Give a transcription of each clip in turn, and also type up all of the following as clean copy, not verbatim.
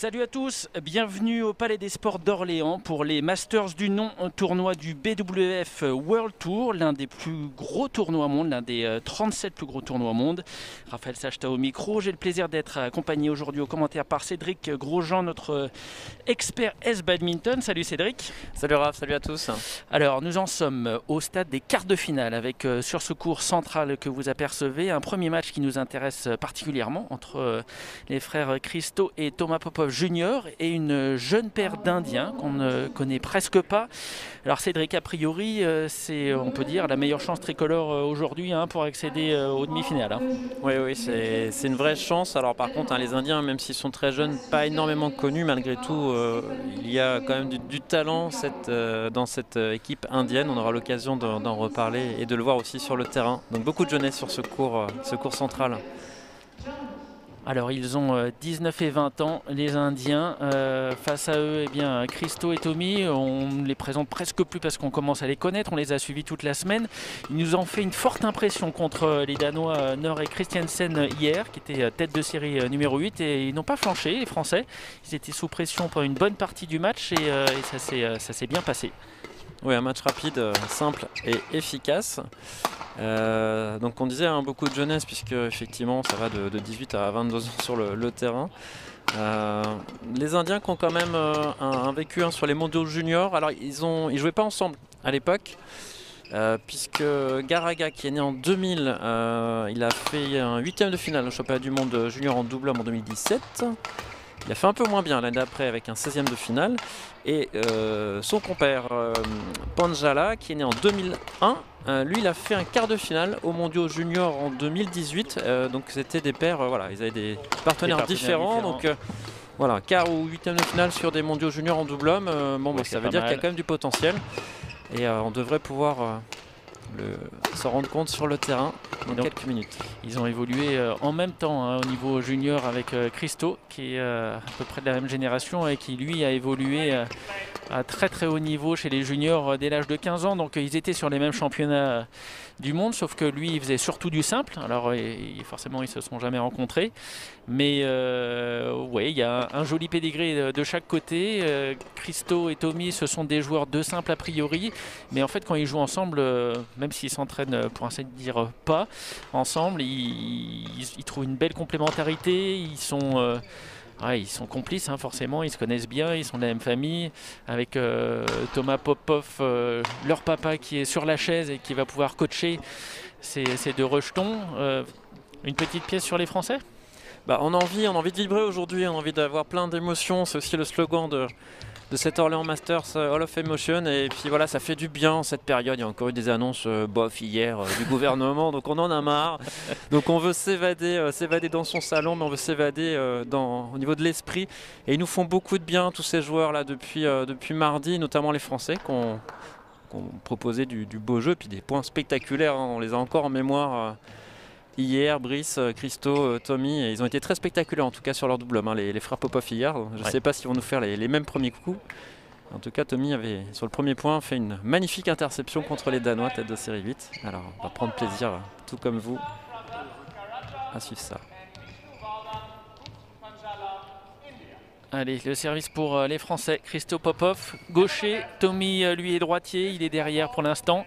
Salut à tous, bienvenue au Palais des Sports d'Orléans pour les Masters du Nom, un tournoi du BWF World Tour, l'un des plus gros tournois au monde, l'un des 37 plus gros tournois au monde. Raphaël Sachta au micro, j'ai le plaisir d'être accompagné aujourd'hui au commentaire par Cédric Grosjean, notre expert S-Badminton. Salut Cédric. Salut Raph, salut à tous. Alors nous en sommes au stade des quarts de finale avec sur ce court central que vous apercevez un premier match qui nous intéresse particulièrement entre les frères Christo et Thomas Popov Junior et une jeune paire d'Indiens qu'on ne connaît presque pas. Alors Cédric, a priori, c'est, on peut dire, la meilleure chance tricolore aujourd'hui pour accéder aux demi-finales. Oui, c'est une vraie chance. Alors par contre, les Indiens, même s'ils sont très jeunes, pas énormément connus, malgré tout, il y a quand même du talent dans cette équipe indienne. On aura l'occasion d'en reparler et de le voir aussi sur le terrain. Donc beaucoup de jeunesse sur ce cours central. Alors ils ont 19 et 20 ans, les Indiens. Face à eux, Christo et Tommy, on ne les présente presque plus parce qu'on commence à les connaître, on les a suivis toute la semaine. Ils nous ont fait une forte impression contre les Danois Nord et Christiansen hier, qui était tête de série numéro 8, et ils n'ont pas flanché, les Français. Ils étaient sous pression pendant une bonne partie du match et ça s'est bien passé. Oui, un match rapide, simple et efficace. Donc on disait beaucoup de jeunesse, puisque effectivement ça va de 18 à 22 ans sur le terrain. Les Indiens qui ont quand même un vécu sur les mondiaux juniors. Alors ils jouaient pas ensemble à l'époque, puisque Garaga, qui est né en 2000, il a fait un 8e de finale au championnat du monde junior en double homme en 2017. Il a fait un peu moins bien l'année d'après avec un 16e de finale. Et son compère Panjala, qui est né en 2001, lui il a fait un quart de finale aux mondiaux juniors en 2018. Donc c'était des paires, ils avaient des partenaires différents. Donc voilà, quart ou 8e de finale sur des mondiaux juniors en double homme. Ça veut dire qu'il y a quand même du potentiel. Et on devrait pouvoir s'en rendre compte sur le terrain dans quelques minutes. Ils ont évolué en même temps au niveau junior avec Christo, qui est à peu près de la même génération et qui lui a évolué à très très haut niveau chez les juniors dès l'âge de 15 ans. Donc ils étaient sur les mêmes championnats du monde, sauf que lui il faisait surtout du simple. Alors forcément ils se sont jamais rencontrés, mais il y a un joli pédigré de chaque côté. Christo et Tommy, ce sont des joueurs de simple a priori, mais en fait quand ils jouent ensemble, même s'ils s'entraînent pour ainsi dire pas ensemble, ils trouvent une belle complémentarité. Ils sont complices, forcément, ils se connaissent bien, ils sont de la même famille, avec Thomas Popov, leur papa qui est sur la chaise et qui va pouvoir coacher ces deux rejetons. Une petite pièce sur les Français ? On a envie de vibrer aujourd'hui, on a envie d'avoir plein d'émotions. C'est aussi le slogan de cet Orléans Masters Hall of Emotion, et puis voilà, ça fait du bien en cette période. Il y a encore eu des annonces bof hier du gouvernement, donc on en a marre. Donc on veut s'évader dans son salon, mais on veut s'évader au niveau de l'esprit, et ils nous font beaucoup de bien tous ces joueurs là depuis mardi, notamment les Français qui ont proposé du beau jeu, puis des points spectaculaires, on les a encore en mémoire. Hier, Brice, Christo, Tommy, ils ont été très spectaculaires en tout cas sur leur double homme, les frères Popov hier. Je ne sais pas s'ils vont nous faire les mêmes premiers coups. En tout cas, Tommy avait sur le premier point fait une magnifique interception contre les Danois, tête de série 8. Alors on va prendre plaisir, tout comme vous, à suivre ça. Allez, le service pour les Français. Christo Popov, gaucher. Tommy, lui, est droitier. Il est derrière pour l'instant.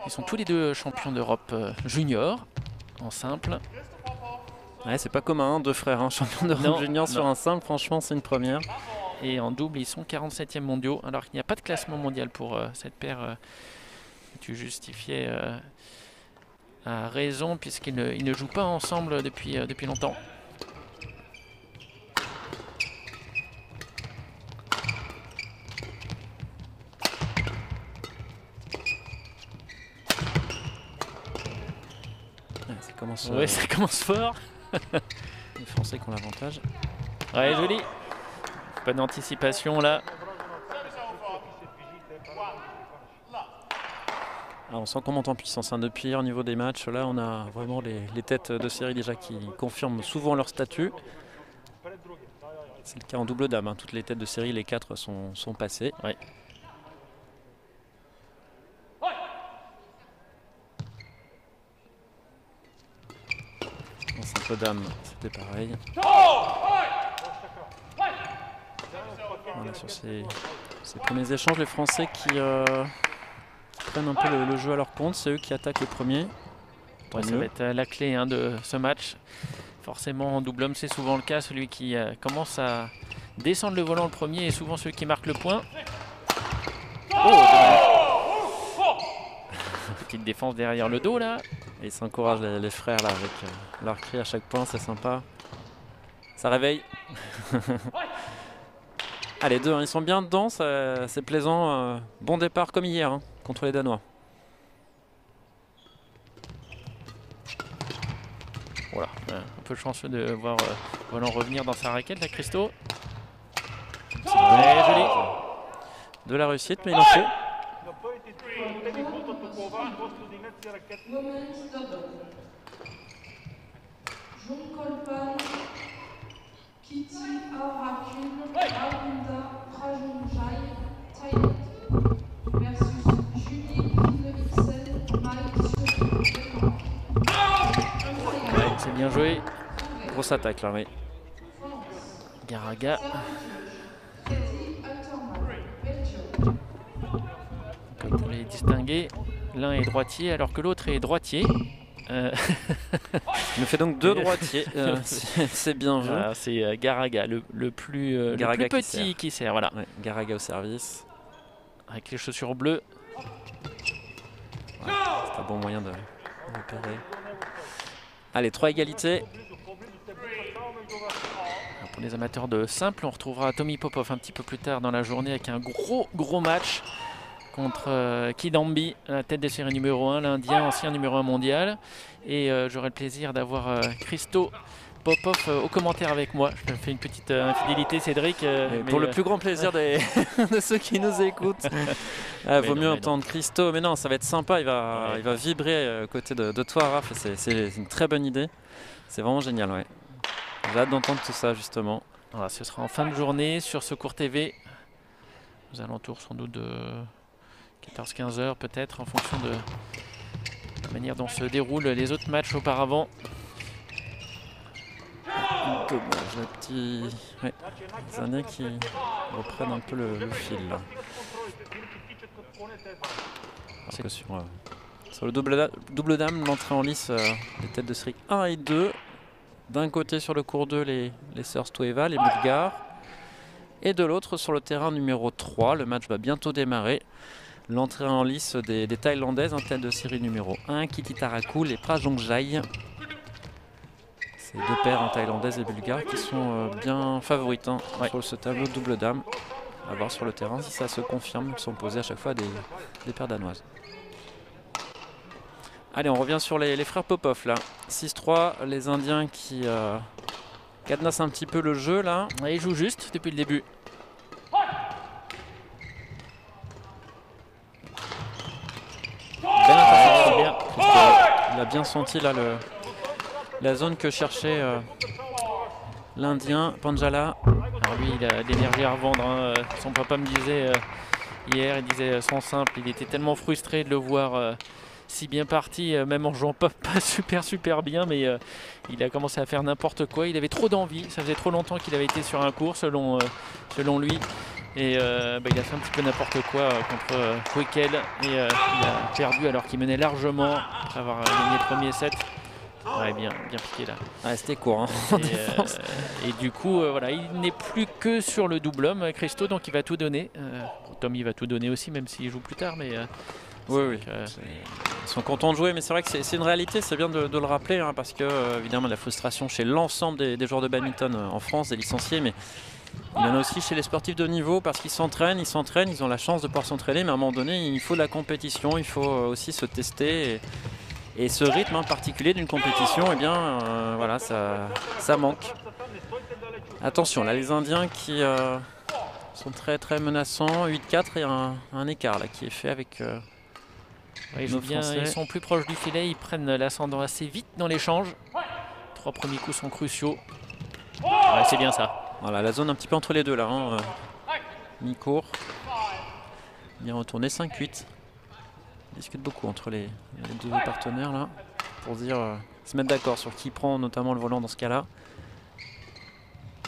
Ils sont tous les deux champions d'Europe junior en simple. Ouais, c'est pas commun, deux frères champions d'Europe junior sur un simple, franchement c'est une première. Et en double, ils sont 47e mondiaux, alors qu'il n'y a pas de classement mondial pour cette paire. Tu justifiais à raison, puisqu'ils ne jouent pas ensemble depuis longtemps. Ça commence fort. Les Français qui ont l'avantage. Ouais, joli. Bonne anticipation là. Alors, on sent qu'on monte en puissance depuis au niveau des matchs. Là, on a vraiment les têtes de série déjà qui confirment souvent leur statut. C'est le cas en double dame. Toutes les têtes de série, les 4 sont passées. Ouais. En simple dame, c'était pareil. Voilà, sur ces premiers échanges, les Français qui prennent un peu le jeu à leur compte, c'est eux qui attaquent les premiers. Ouais, ça va être la clé de ce match. Forcément en double homme c'est souvent le cas, celui qui commence à descendre le volant le premier est souvent celui qui marque le point. Petite défense derrière le dos là. Et ils s'encouragent les frères là avec leur cri à chaque point, c'est sympa. Ça réveille. Allez, 2, hein, ils sont bien dedans, c'est plaisant. Bon départ comme hier hein, contre les Danois. Voilà, un peu chanceux de voir Volant revenir dans sa raquette là, Christo. Ouais, joli. De la réussite, mais il en fait. Ouais, c'est bien joué. Grosse attaque là, oui. Garaga. Pour les distinguer, l'un est droitier alors que l'autre est droitier. Il nous fait donc 2 droitiers, c'est bien vu. Voilà, c'est Garaga, le plus petit qui sert. Voilà. Ouais, Garaga au service. Avec les chaussures bleues. Ouais, c'est un bon moyen de repérer. Allez, 3 égalités. Pour les amateurs de simple, on retrouvera Tommy Popov un petit peu plus tard dans la journée avec un gros match contre Kidambi, la tête de série numéro 1, l'Indien, ancien numéro 1 mondial. Et j'aurai le plaisir d'avoir Christo Popov au commentaire avec moi. Je me fais une petite infidélité, Cédric. Pour le plus grand plaisir de ceux qui nous écoutent. Vaut mieux entendre Christo. Mais non, ça va être sympa. Il va vibrer à côté de toi, Raph. C'est une très bonne idée. C'est vraiment génial. Ouais. J'ai hâte d'entendre tout ça, justement. Voilà, ce sera en fin de journée sur Secours TV. Aux alentours sans doute de 14-15 heures peut-être, en fonction de la manière dont se déroulent les autres matchs auparavant. Dommage, les Indiens qui reprennent un peu le fil là. Alors que sur le double dame, l'entrée en lice des têtes de série 1 et 2. D'un côté sur le cours 2, les sœurs Stoeva, les Bulgares. Et de l'autre sur le terrain numéro 3. Le match va bientôt démarrer. L'entrée en lice des Thaïlandaises, en tête de série numéro 1, Kitty Taraku, les Prajongjai. Ces 2 paires en thaïlandaises et bulgares qui sont bien favorites sur ce tableau de double dame. À voir sur le terrain si ça se confirme. Ils sont posés à chaque fois des paires danoises. Allez, on revient sur les frères Popov là. 6-3, les Indiens qui cadenassent un petit peu le jeu là. Ils jouent juste depuis le début. Bien. Il a bien senti là la zone que cherchait l'Indien, Panjala. Alors lui, il a de l'énergie à revendre. Son papa me disait hier, il disait son simple, il était tellement frustré de le voir si bien parti, même en jouant pas super bien, mais il a commencé à faire n'importe quoi. Il avait trop d'envie, ça faisait trop longtemps qu'il avait été sur un cours selon lui. Et il a fait un petit peu n'importe quoi contre Quekel et il a perdu alors qu'il menait largement après avoir gagné le premier set. Ouais, bien piqué là. Ah, c'était court hein, et du coup, voilà, il n'est plus que sur le double homme, Christo, donc il va tout donner. Tom, il va tout donner aussi, même s'il joue plus tard, mais oui. Ils sont contents de jouer, mais c'est vrai que c'est une réalité, c'est bien de le rappeler, hein, parce que évidemment la frustration chez l'ensemble des joueurs de badminton en France, des licenciés, mais il y en a aussi chez les sportifs de niveau parce qu'ils s'entraînent, ils ont la chance de pouvoir s'entraîner, mais à un moment donné, il faut de la compétition, il faut aussi se tester. Et ce rythme particulier d'une compétition, eh bien, voilà, ça manque. Attention, là, les Indiens qui sont très menaçants. 8-4 et un écart là, qui est fait avec ils jouent bien, ils sont plus proches du filet, ils prennent l'ascendant assez vite dans l'échange. 3 premiers coups sont cruciaux. Ouais, c'est bien ça. Voilà, la zone un petit peu entre les deux là. Hein. Mi-court. Bien retourné, 5-8. On discute beaucoup entre les 2 partenaires là pour se mettre d'accord sur qui prend notamment le volant dans ce cas-là.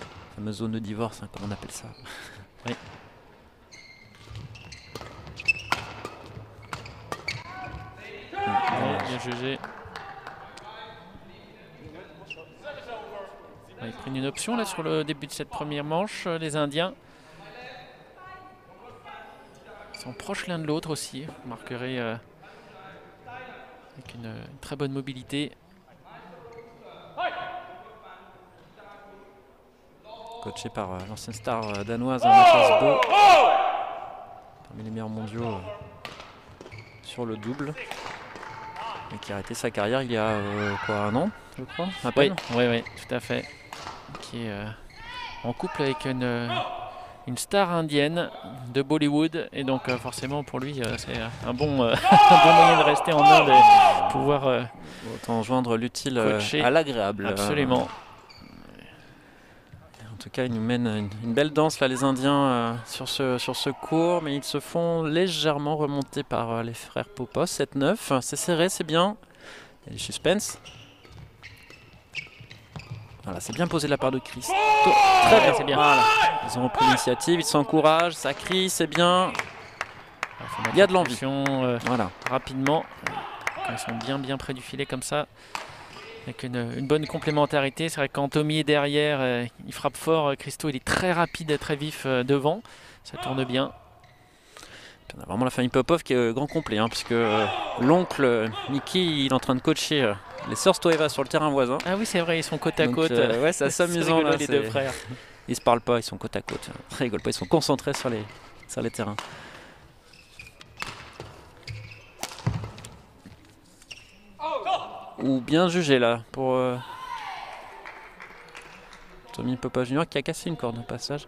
La fameuse zone de divorce, hein, comme on appelle ça. Oui. Bien jugé. Ils prennent une option là sur le début de cette première manche, les Indiens. Ils sont proches l'un de l'autre aussi. Vous remarquerez avec une très bonne mobilité. Coaché par l'ancienne star danoise Mathias Bo, parmi les meilleurs mondiaux sur le double, et qui a arrêté sa carrière il y a un an, je crois, à peine. Oui, tout à fait. Qui est en couple avec une star indienne de Bollywood, et donc forcément pour lui c'est un bon, un bon moyen de rester en Inde et pouvoir autant joindre l'utile à l'agréable. Absolument. En tout cas, ils nous mènent une belle danse là, les Indiens sur ce court, mais ils se font légèrement remonter par les frères Popos. 7-9, c'est serré, c'est bien. Il y a du suspense. Voilà, c'est bien posé de la part de Christo. Très bien, c'est bien. Voilà. Ils ont repris l'initiative, ils s'encouragent, ça crie, c'est bien. Il y a de l'envie. Voilà. Rapidement, quand ils sont bien près du filet comme ça, avec une bonne complémentarité. C'est vrai que quand Tommy est derrière, il frappe fort. Christo, il est très rapide, très vif devant. Ça tourne bien. On a vraiment la famille Popov qui est grand complet, hein, puisque l'oncle Mickey il est en train de coacher les sœurs Stoeva sur le terrain voisin. Ah oui, c'est vrai, ils sont côte à côte. Ouais, c'est assez amusant là, les deux frères. Ils se parlent pas, ils sont côte à côte. Ils rigolent pas, ils sont concentrés sur les terrains. Ou bien jugé là pour Tommy Popov Jr. qui a cassé une corde au passage.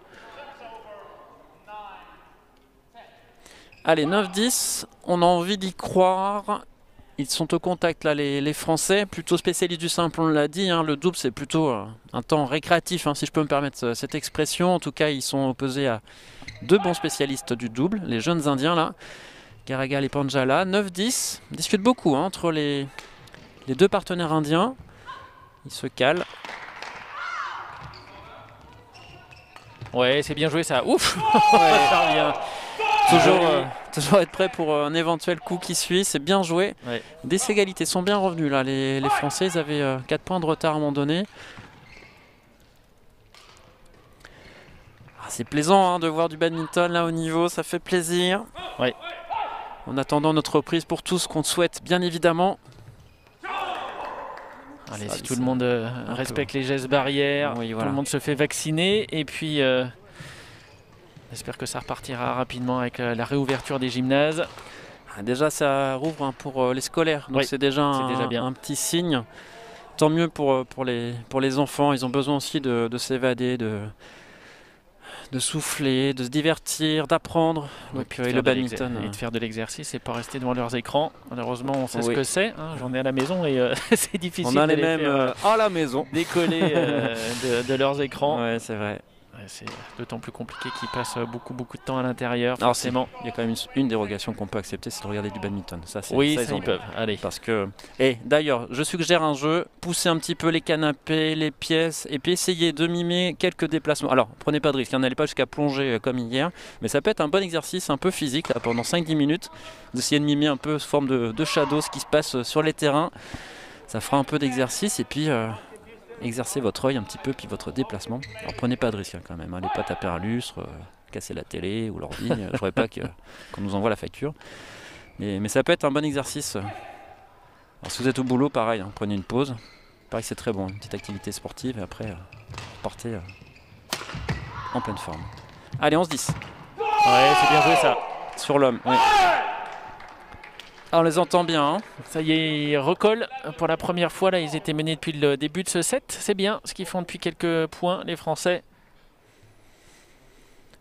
Allez, 9-10, on a envie d'y croire. Ils sont au contact là, les Français, plutôt spécialistes du simple, on l'a dit. Hein, le double, c'est plutôt un temps récréatif, hein, si je peux me permettre cette expression. En tout cas, ils sont opposés à deux bons spécialistes du double, les jeunes Indiens là, Garagal et Panjala. 9-10, ils discutent beaucoup hein, entre les deux partenaires indiens. Ils se calent. Ouais, c'est bien joué ça. Ouf. Ouais. Ça revient. Toujours être prêt pour un éventuel coup qui suit, c'est bien joué. Ouais. Des égalités sont bien revenus là. Les Français, ils avaient 4 points de retard à un moment donné. C'est plaisant hein, de voir du badminton là au niveau, ça fait plaisir. Ouais. En attendant notre reprise pour tous, qu'on souhaite bien évidemment. Allez, si tout le monde respecte les gestes barrières, oui, voilà. Tout le monde se fait vacciner, et puis j'espère que ça repartira rapidement avec la réouverture des gymnases. Déjà, ça rouvre hein, pour les scolaires, donc oui, c'est déjà bien. Un petit signe. Tant mieux pour les enfants, ils ont besoin aussi de s'évader, de souffler, de se divertir, d'apprendre. Donc le badminton et de faire de l'exercice et pas rester devant leurs écrans. Malheureusement, on sait ce que c'est. Hein. J'en ai à la maison et c'est difficile. On a les mêmes à la maison. Décoller de leurs écrans. Ouais, c'est vrai. C'est d'autant plus compliqué qu'ils passent beaucoup de temps à l'intérieur. Forcément, il y a quand même une dérogation qu'on peut accepter, c'est de regarder du badminton. Ça, oui, ça ils peuvent. Allez. Parce que, d'ailleurs, je suggère un jeu, poussez un petit peu les canapés, les pièces, et puis essayez de mimer quelques déplacements. Alors, prenez pas de risque, n'allez pas jusqu'à plonger comme hier, mais ça peut être un bon exercice un peu physique là, pendant 5-10 minutes, d'essayer de mimer un peu sous forme de shadow ce qui se passe sur les terrains. Ça fera un peu d'exercice et puis exercez votre œil un petit peu, puis votre déplacement. Alors prenez pas de risque hein, quand même, allez pas taper un lustre, casser la télé ou l'ordi, je voudrais pas qu'on nous envoie la facture. Mais ça peut être un bon exercice. Alors si vous êtes au boulot, pareil, hein, prenez une pause. Pareil, c'est très bon, une petite activité sportive et après partez en pleine forme. Allez, 11-10. Ouais, c'est bien joué ça. Sur l'homme, oui. Ah, on les entend bien. Hein. Ça y est, ils recollent pour la première fois. Là, ils étaient menés depuis le début de ce set. C'est bien ce qu'ils font depuis quelques points, les Français.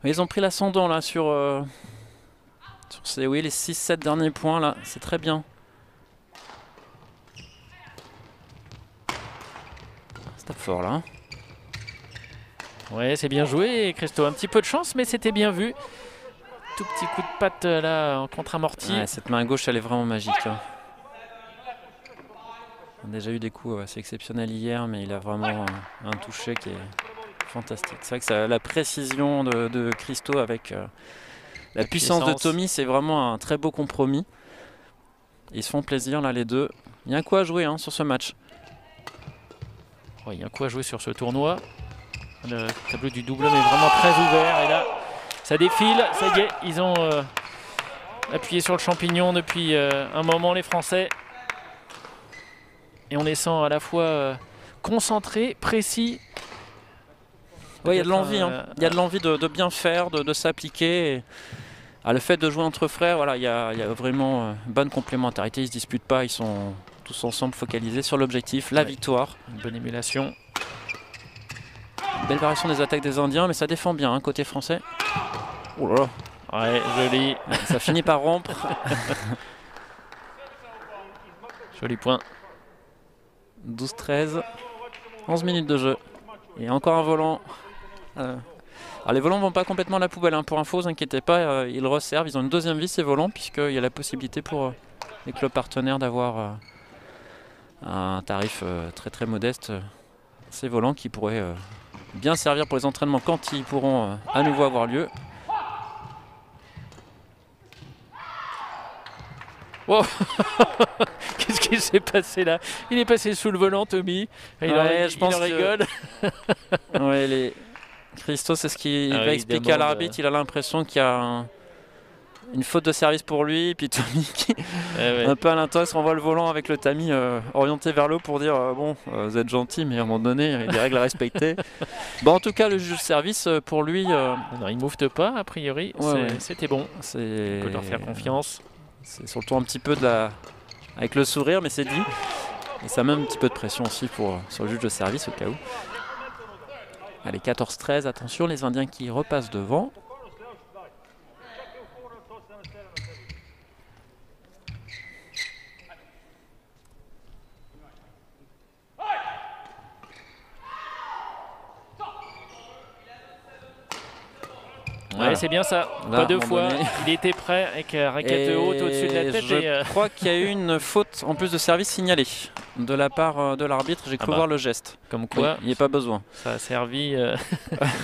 Ils ont pris l'ascendant là sur les 6-7 derniers points. Là, c'est très bien. C'est tape fort là. Ouais, c'est bien joué, Christo. Un petit peu de chance, mais c'était bien vu. Tout petit coup de patte là en contre-amorti. Ouais, cette main gauche, elle est vraiment magique. Hein. On a déjà eu des coups assez exceptionnels hier, mais il a vraiment un toucher qui est fantastique. C'est vrai que la précision de Christo avec la puissance de Tommy, c'est vraiment un très beau compromis. Ils se font plaisir là les deux. Il y a un coup à jouer sur ce match. Il y a un coup à jouer sur ce tournoi. Le tableau du double est vraiment très ouvert. Et là, ça défile. Ça y est, ils ont appuyé sur le champignon depuis un moment, les Français. Et on les sent à la fois concentrés, précis. Oui, il y a de l'envie. Il y a de l'envie de bien faire, de s'appliquer. Le fait de jouer entre frères, voilà, il y a vraiment une bonne complémentarité. Ils ne se disputent pas, ils sont tous ensemble focalisés sur l'objectif, la victoire. Une bonne émulation. Belle variation des attaques des Indiens, mais ça défend bien, côté français. Oh là là. Ouais, joli. Ça finit par rompre. Joli point. 12-13. 11 minutes de jeu. Et encore un volant. Alors les volants ne vont pas complètement à la poubelle. Pour info, ne vous inquiétez pas, ils le resservent. Ils ont une deuxième vie ces volants, puisqu'il y a la possibilité pour les clubs partenaires d'avoir un tarif très très modeste. Ces volants qui pourraient bien servir pour les entraînements quand ils pourront à nouveau avoir lieu. Wow. Qu'est-ce qui s'est passé là? Il est passé sous le volant, Tommy. Je pense il rigole. Ouais, Christo, c'est ce qu'il va expliquer à l'arbitre. Il a l'impression qu'il y a une faute de service pour lui. Puis Tommy, qui, un peu à l'intox, renvoie le volant avec le tamis orienté vers l'eau pour dire bon, vous êtes gentil, mais à un moment donné, il y a des règles à respecter. Bon, en tout cas, le juge de service, pour lui. Non, il ne moufte pas, a priori. C'était bon. On peut leur faire confiance. C'est surtout un petit peu avec le sourire, mais c'est dit. Et ça met un petit peu de pression aussi sur le juge de service au cas où. Allez, 14-13, attention, les Indiens qui repassent devant. Ouais, c'est bien ça. Là, pas deux fois. Il était prêt avec raquette haute au-dessus de la tête. Je crois qu'il y a eu une faute en plus de service signalée de la part de l'arbitre. J'ai cru voir le geste. Comme quoi, il n'y a pas besoin. Ça a servi.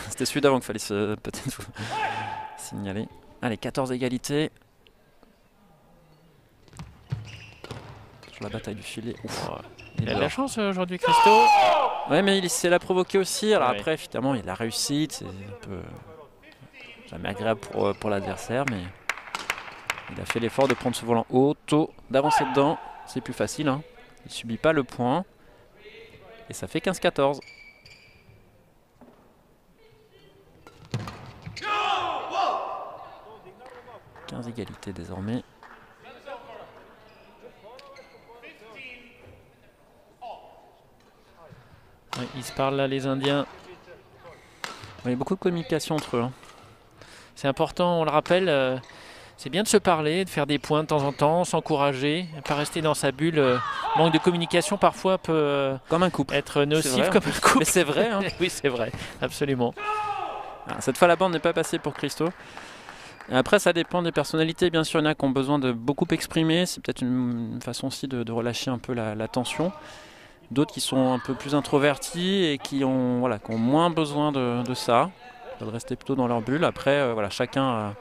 C'était celui d'avant qu'il fallait peut-être signaler. Allez, 14 égalités. Sur la bataille du filet. Il a de la chance aujourd'hui, Christo. Ouais, mais il s'est la provoqué aussi. Alors après, finalement, il y a la réussite. C'est un peu jamais agréable pour l'adversaire, mais il a fait l'effort de prendre ce volant haut, tôt, d'avancer dedans. C'est plus facile. Il ne subit pas le point. Et ça fait 15-14. Égalité désormais. Ouais, ils se parlent là, les Indiens. Il y a beaucoup de communication entre eux. C'est important, on le rappelle. C'est bien de se parler, de faire des points de temps en temps, s'encourager, pas rester dans sa bulle. Manque de communication parfois peut comme un couple. Être nocif comme un couple. Mais c'est vrai. Oui, c'est vrai, absolument. Alors, cette fois, la bande n'est pas passée pour Christo. Et après, ça dépend des personnalités. Bien sûr, il y en a qui ont besoin de beaucoup exprimer. C'est peut-être une façon aussi de relâcher un peu la tension. D'autres qui sont un peu plus introvertis et qui ont moins besoin de ça, de rester plutôt dans leur bulle. Après, chacun a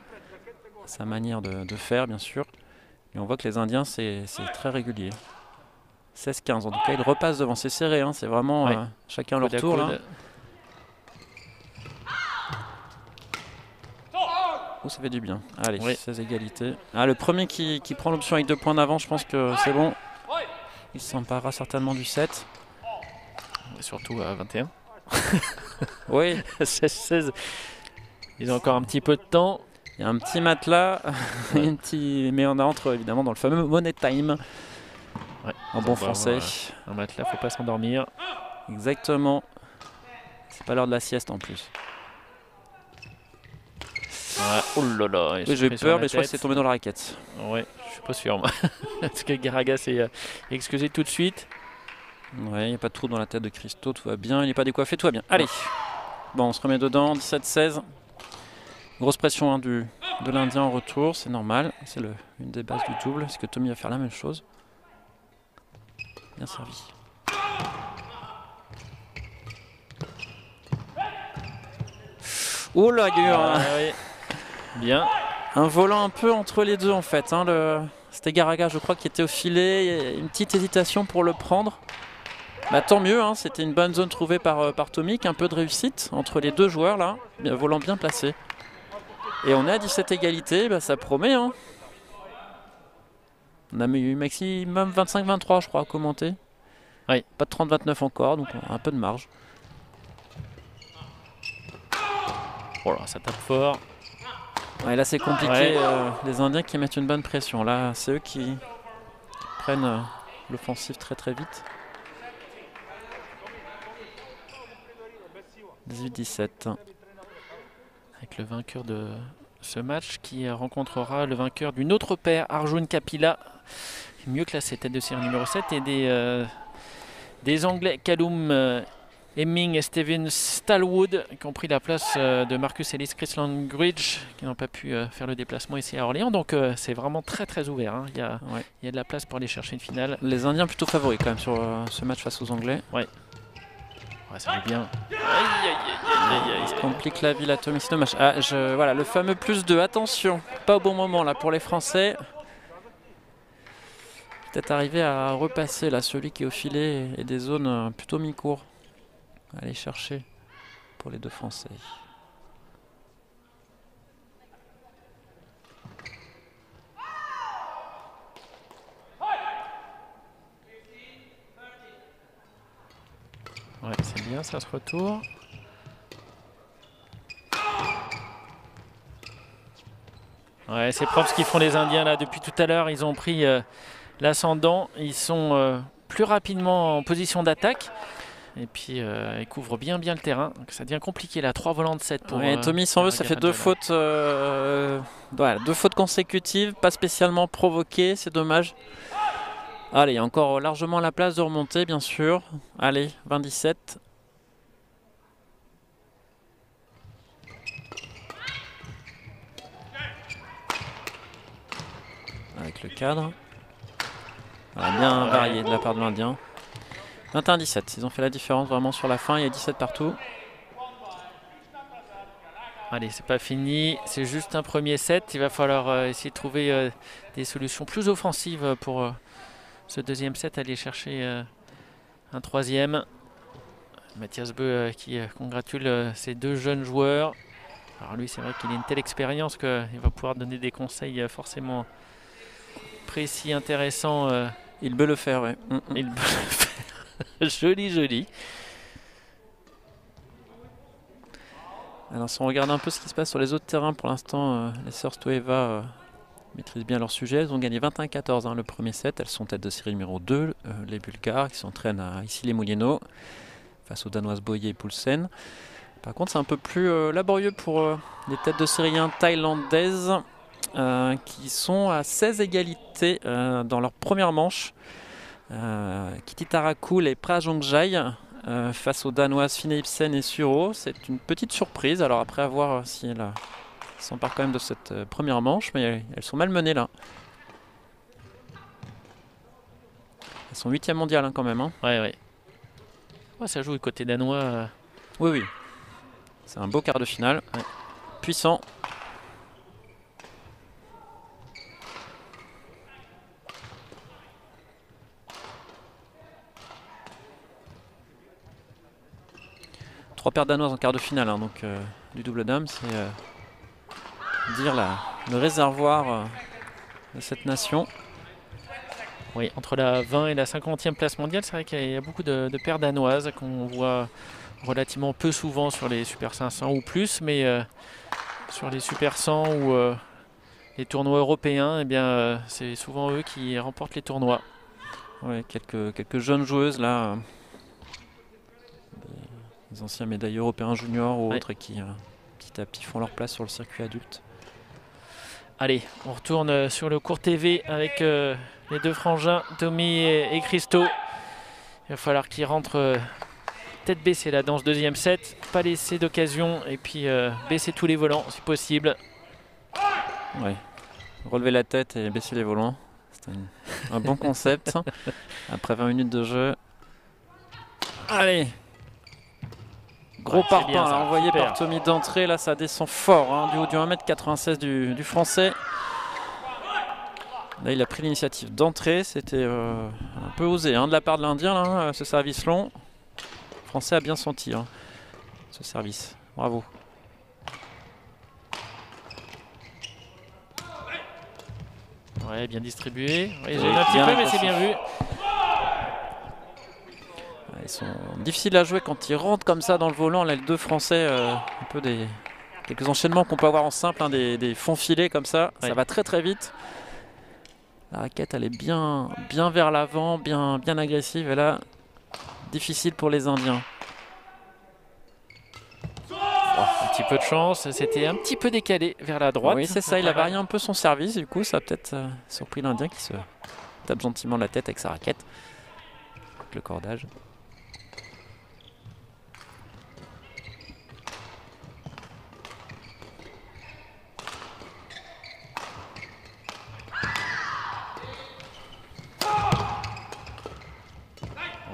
sa manière de faire, bien sûr. Et on voit que les Indiens, c'est très régulier. 16-15, en tout cas, ils repassent devant. C'est serré, c'est vraiment chacun leur tour. Là. Oh, ça fait du bien. Allez, 16 égalités. Le premier qui prend l'option avec 2 points d'avance, je pense que c'est bon. Il s'emparera certainement du 7. Et surtout à 21. Oui. 16-16. Ils ont encore un petit peu de temps. Il y a un petit matelas. Mais on entre évidemment dans le fameux Money Time. En bon français. Un matelas, faut pas s'endormir. Exactement. C'est pas l'heure de la sieste en plus. Oh là là. J'ai eu peur, mais je crois que c'est tombé dans la raquette. Ouais, je suis pas sûr. Moi. Parce que Garaga s'est excusé tout de suite. Ouais, il n'y a pas de trou dans la tête de Christo, tout va bien. Il n'est pas décoiffé, tout va bien. Allez. Bon, on se remet dedans. 17-16. Grosse pression de l'Indien en retour, c'est normal. C'est une des bases du double. Est-ce que Tommy va faire la même chose? Bien servi. Oh là, il y a eu oui. Bien. un volant un peu entre les deux en fait. Hein, c'était Garaga, je crois, qui était au filet. Il y a une petite hésitation pour le prendre. Bah, tant mieux, hein, c'était une bonne zone trouvée par Tomic. Un peu de réussite entre les deux joueurs là. Volant bien placé. Et on est à 17 égalités, bah, ça promet. Hein. On a eu maximum 25-23 je crois à commenter. Oui. Pas de 30-29 encore, donc on a un peu de marge. Oh là, ça tape fort. Ouais, là c'est compliqué, Ouais. les Indiens qui mettent une bonne pression. Là c'est eux qui prennent l'offensive très très vite. 18-17. Avec le vainqueur de ce match qui rencontrera le vainqueur d'une autre paire, Arjun Kapila, mieux classé, tête de série numéro 7, et des Anglais, Callum Hemming et Steven Stallwood, qui ont pris la place de Marcus Ellis, Chris Langridge, qui n'ont pas pu faire le déplacement ici à Orléans. Donc c'est vraiment très très ouvert. Hein. Il y a de la place pour aller chercher une finale. Les Indiens plutôt favoris quand même sur ce match face aux Anglais. Ouais, ça joue bien. Il se complique la vie, la Tommy, c'est dommage. Ah, voilà, le fameux +2. Attention, pas au bon moment là pour les Français. Peut-être arriver à repasser là celui qui est au filet et des zones plutôt mi-court. Aller chercher pour les deux Français. Ouais, c'est bien, ça se retourne. Ouais, c'est propre ce qu'ils font les Indiens là. Depuis tout à l'heure, ils ont pris l'ascendant. Ils sont plus rapidement en position d'attaque. Et puis ils couvrent bien le terrain. Donc ça devient compliqué là. 3 volants de 7 pour. Tommy s'en veut, ça fait 2 fautes, voilà, 2 fautes consécutives, pas spécialement provoquées, c'est dommage. Allez, il y a encore largement la place de remonter, bien sûr. Allez, 20-17. Avec le cadre. Voilà, bien varié de la part de l'Indien. 21-17, ils ont fait la différence vraiment sur la fin, il y a 17 partout. Allez, c'est pas fini, c'est juste un premier set. Il va falloir essayer de trouver des solutions plus offensives pour ce deuxième set, aller chercher un troisième. Mathias Beu qui congratule ces deux jeunes joueurs. Alors lui, c'est vrai qu'il a une telle expérience qu'il va pouvoir donner des conseils forcément précis, intéressants. Il peut le faire, ouais. Il peut le faire. Joli. Alors si on regarde un peu ce qui se passe sur les autres terrains, pour l'instant, les sœurs Stoeva maîtrisent bien leur sujet. Elles ont gagné 21-14 hein, le premier set. Elles sont tête de série numéro 2, les Bulgares qui s'entraînent à Issy-les-Moulineaux face aux Danoises Boyer et Poulsen. Par contre, c'est un peu plus laborieux pour les têtes de série 1 thaïlandaises qui sont à 16 égalités dans leur première manche. Kitty Tarakul et Prajongjai face aux Danoises Fine Ibsen et Suro. C'est une petite surprise. Alors après, à voir si elles s'emparent quand même de cette première manche, mais elles sont malmenées là. Elles sont 8e mondiales hein, quand même. Hein. Ouais, ça joue du côté danois. Oui. C'est un beau quart de finale. Ouais. Puissant. Trois paires danoises en quart de finale, hein, donc du double dame, c'est dire le réservoir de cette nation. Oui, entre la 20 et la 50e place mondiale, c'est vrai qu'il y a beaucoup de paires danoises qu'on voit relativement peu souvent sur les Super 500 ou plus, mais sur les Super 100 ou les tournois européens, eh bien, c'est souvent eux qui remportent les tournois. Oui, quelques jeunes joueuses là. Les anciens médaillés européens juniors ou autres qui petit à petit font leur place sur le circuit adulte. Allez, on retourne sur le court TV avec les deux frangins, Tommy et Christo. Il va falloir qu'ils rentrent tête baissée là dans ce deuxième set, pas laisser d'occasion et puis baisser tous les volants si possible. Ouais. Relever la tête et baisser les volants, c'est un bon concept. Après 20 minutes de jeu. Allez, Gros parpaing bien, ça, envoyé super. par Tommy d'entrée. Là, ça descend fort hein, du haut du 1m96 du Français. Là, il a pris l'initiative d'entrée. C'était un peu osé hein, de la part de l'Indien, là, ce service long. Le Français a bien senti hein, ce service. Bravo. Ouais, bien distribué. Ouais, j'ai un petit peu, mais c'est bien vu. Ils sont difficiles à jouer quand ils rentrent comme ça dans le volant. Là, les deux Français, un peu quelques enchaînements qu'on peut avoir en simple, hein, des fonds filets comme ça. Ouais. Ça va très très vite. La raquette, elle est bien vers l'avant, bien agressive. Et là, difficile pour les Indiens. Un petit peu de chance, c'était un petit peu décalé vers la droite. Oui, c'est ça, il a varié un peu son service. Du coup, ça a peut-être surpris l'Indien qui se tape gentiment la tête avec sa raquette. Avec le cordage.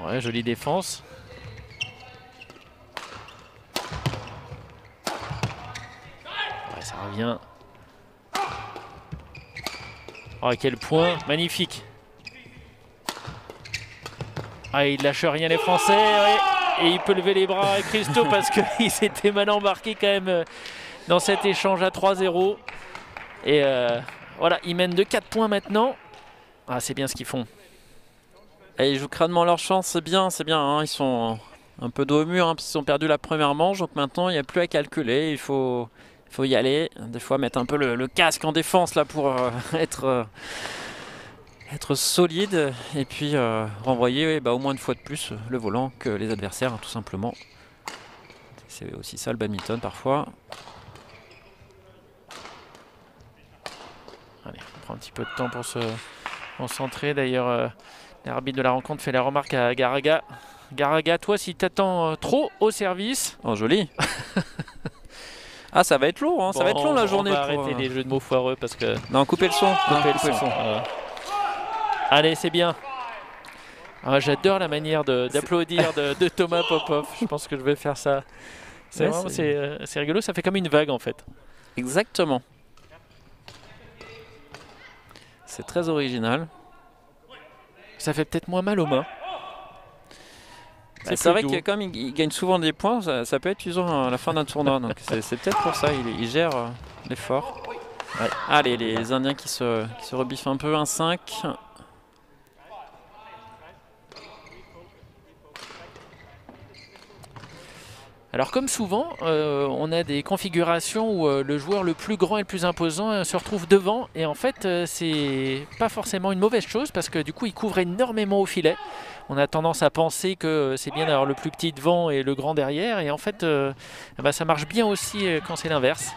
Ouais, jolie défense. Ouais, ça revient. Oh, quel point magnifique. Ah, il lâche rien les Français. Ouais. Et il peut lever les bras à Christo parce qu'il s'était mal embarqué quand même dans cet échange à 3-0. Et voilà, ils mènent de 4 points maintenant. Ah, c'est bien ce qu'ils font. Et ils jouent crânement leur chance, c'est bien. Hein. Ils sont un peu dos au mur, hein, parce qu'ils ont perdu la première manche. Donc maintenant, il n'y a plus à calculer. Il faut y aller. Des fois, mettre un peu le casque en défense là, pour être solide. Et puis renvoyer au moins une fois de plus le volant que les adversaires, hein, tout simplement. C'est aussi ça le badminton parfois. Allez, on prend un petit peu de temps pour se concentrer. D'ailleurs, l'arbitre de la rencontre fait la remarque à Garaga. Garaga, toi, si t'attends trop au service... Oh, joli. Ah, ça va être lourd, hein. Ça va être long la journée. On va arrêter les jeux de mots foireux parce que... Non, coupez le son. Coupez le son. Allez, c'est bien. Ah, j'adore la manière d'applaudir de Thomas Popov. Je pense que je vais faire ça. C'est rigolo, ça fait comme une vague en fait. Exactement. C'est très original. Ça fait peut-être moins mal aux mains. C'est vrai que comme il gagne souvent des points, ça peut être usant à la fin d'un tournoi. Donc c'est peut-être pour ça, il gère l'effort. Ouais. Allez, les Indiens qui se rebiffent un peu, 1-5. Alors comme souvent, on a des configurations où le joueur le plus grand et le plus imposant se retrouve devant. Et en fait, c'est pas forcément une mauvaise chose parce que du coup, il couvre énormément au filet. On a tendance à penser que c'est bien d'avoir le plus petit devant et le grand derrière. Et en fait, ça marche bien aussi quand c'est l'inverse.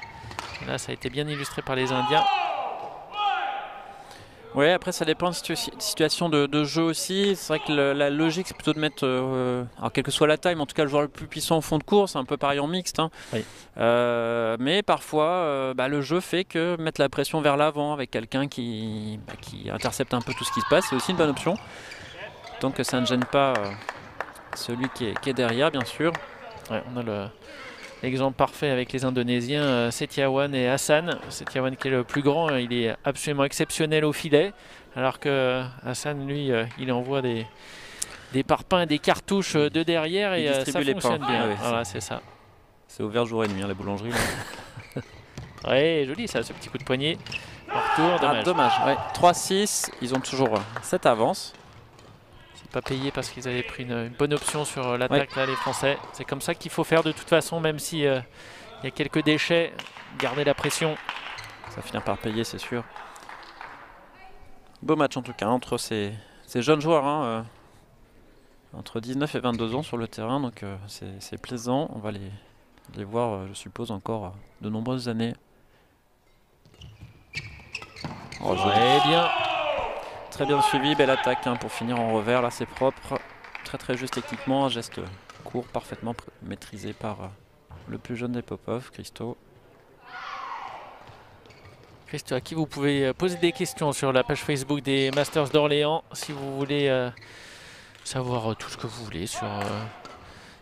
Là, ça a été bien illustré par les Indiens. Oui, après ça dépend de situation de jeu aussi. C'est vrai que la logique c'est plutôt de mettre, alors quelle que soit la taille, mais en tout cas le joueur le plus puissant au fond de course, un peu pareil en mixte. Hein. Oui. Mais parfois le jeu fait que mettre la pression vers l'avant avec quelqu'un qui intercepte un peu tout ce qui se passe, c'est aussi une bonne option. Tant que ça ne gêne pas celui qui est derrière, bien sûr. Ouais, on a l'exemple parfait avec les Indonésiens, Setiawan et Hassan. Setiawan qui est le plus grand, il est absolument exceptionnel au filet. Alors que Hassan, lui, il envoie des parpaings, des cartouches de derrière et ça fonctionne bien. Ah oui, voilà, c'est ça. C'est ouvert jour et nuit, hein, la boulangerie. Ouais, joli ça, ce petit coup de poignet. En retour, dommage. Ah, dommage. Ouais. 3-6, ils ont toujours cette avance. Pas payé parce qu'ils avaient pris une bonne option sur l'attaque, là, les Français. C'est comme ça qu'il faut faire de toute façon, même si il y a quelques déchets, garder la pression. Ça va finir par payer, c'est sûr. Beau match en tout cas entre ces jeunes joueurs, hein, entre 19 et 22 ans sur le terrain, donc c'est plaisant. On va les voir, je suppose, encore de nombreuses années. Oh, bien. Très bien suivi, belle attaque hein, pour finir en revers, là c'est propre, très très juste techniquement, un geste court parfaitement maîtrisé par le plus jeune des Popov, Christo. Christo, à qui vous pouvez poser des questions sur la page Facebook des Masters d'Orléans, si vous voulez savoir tout ce que vous voulez sur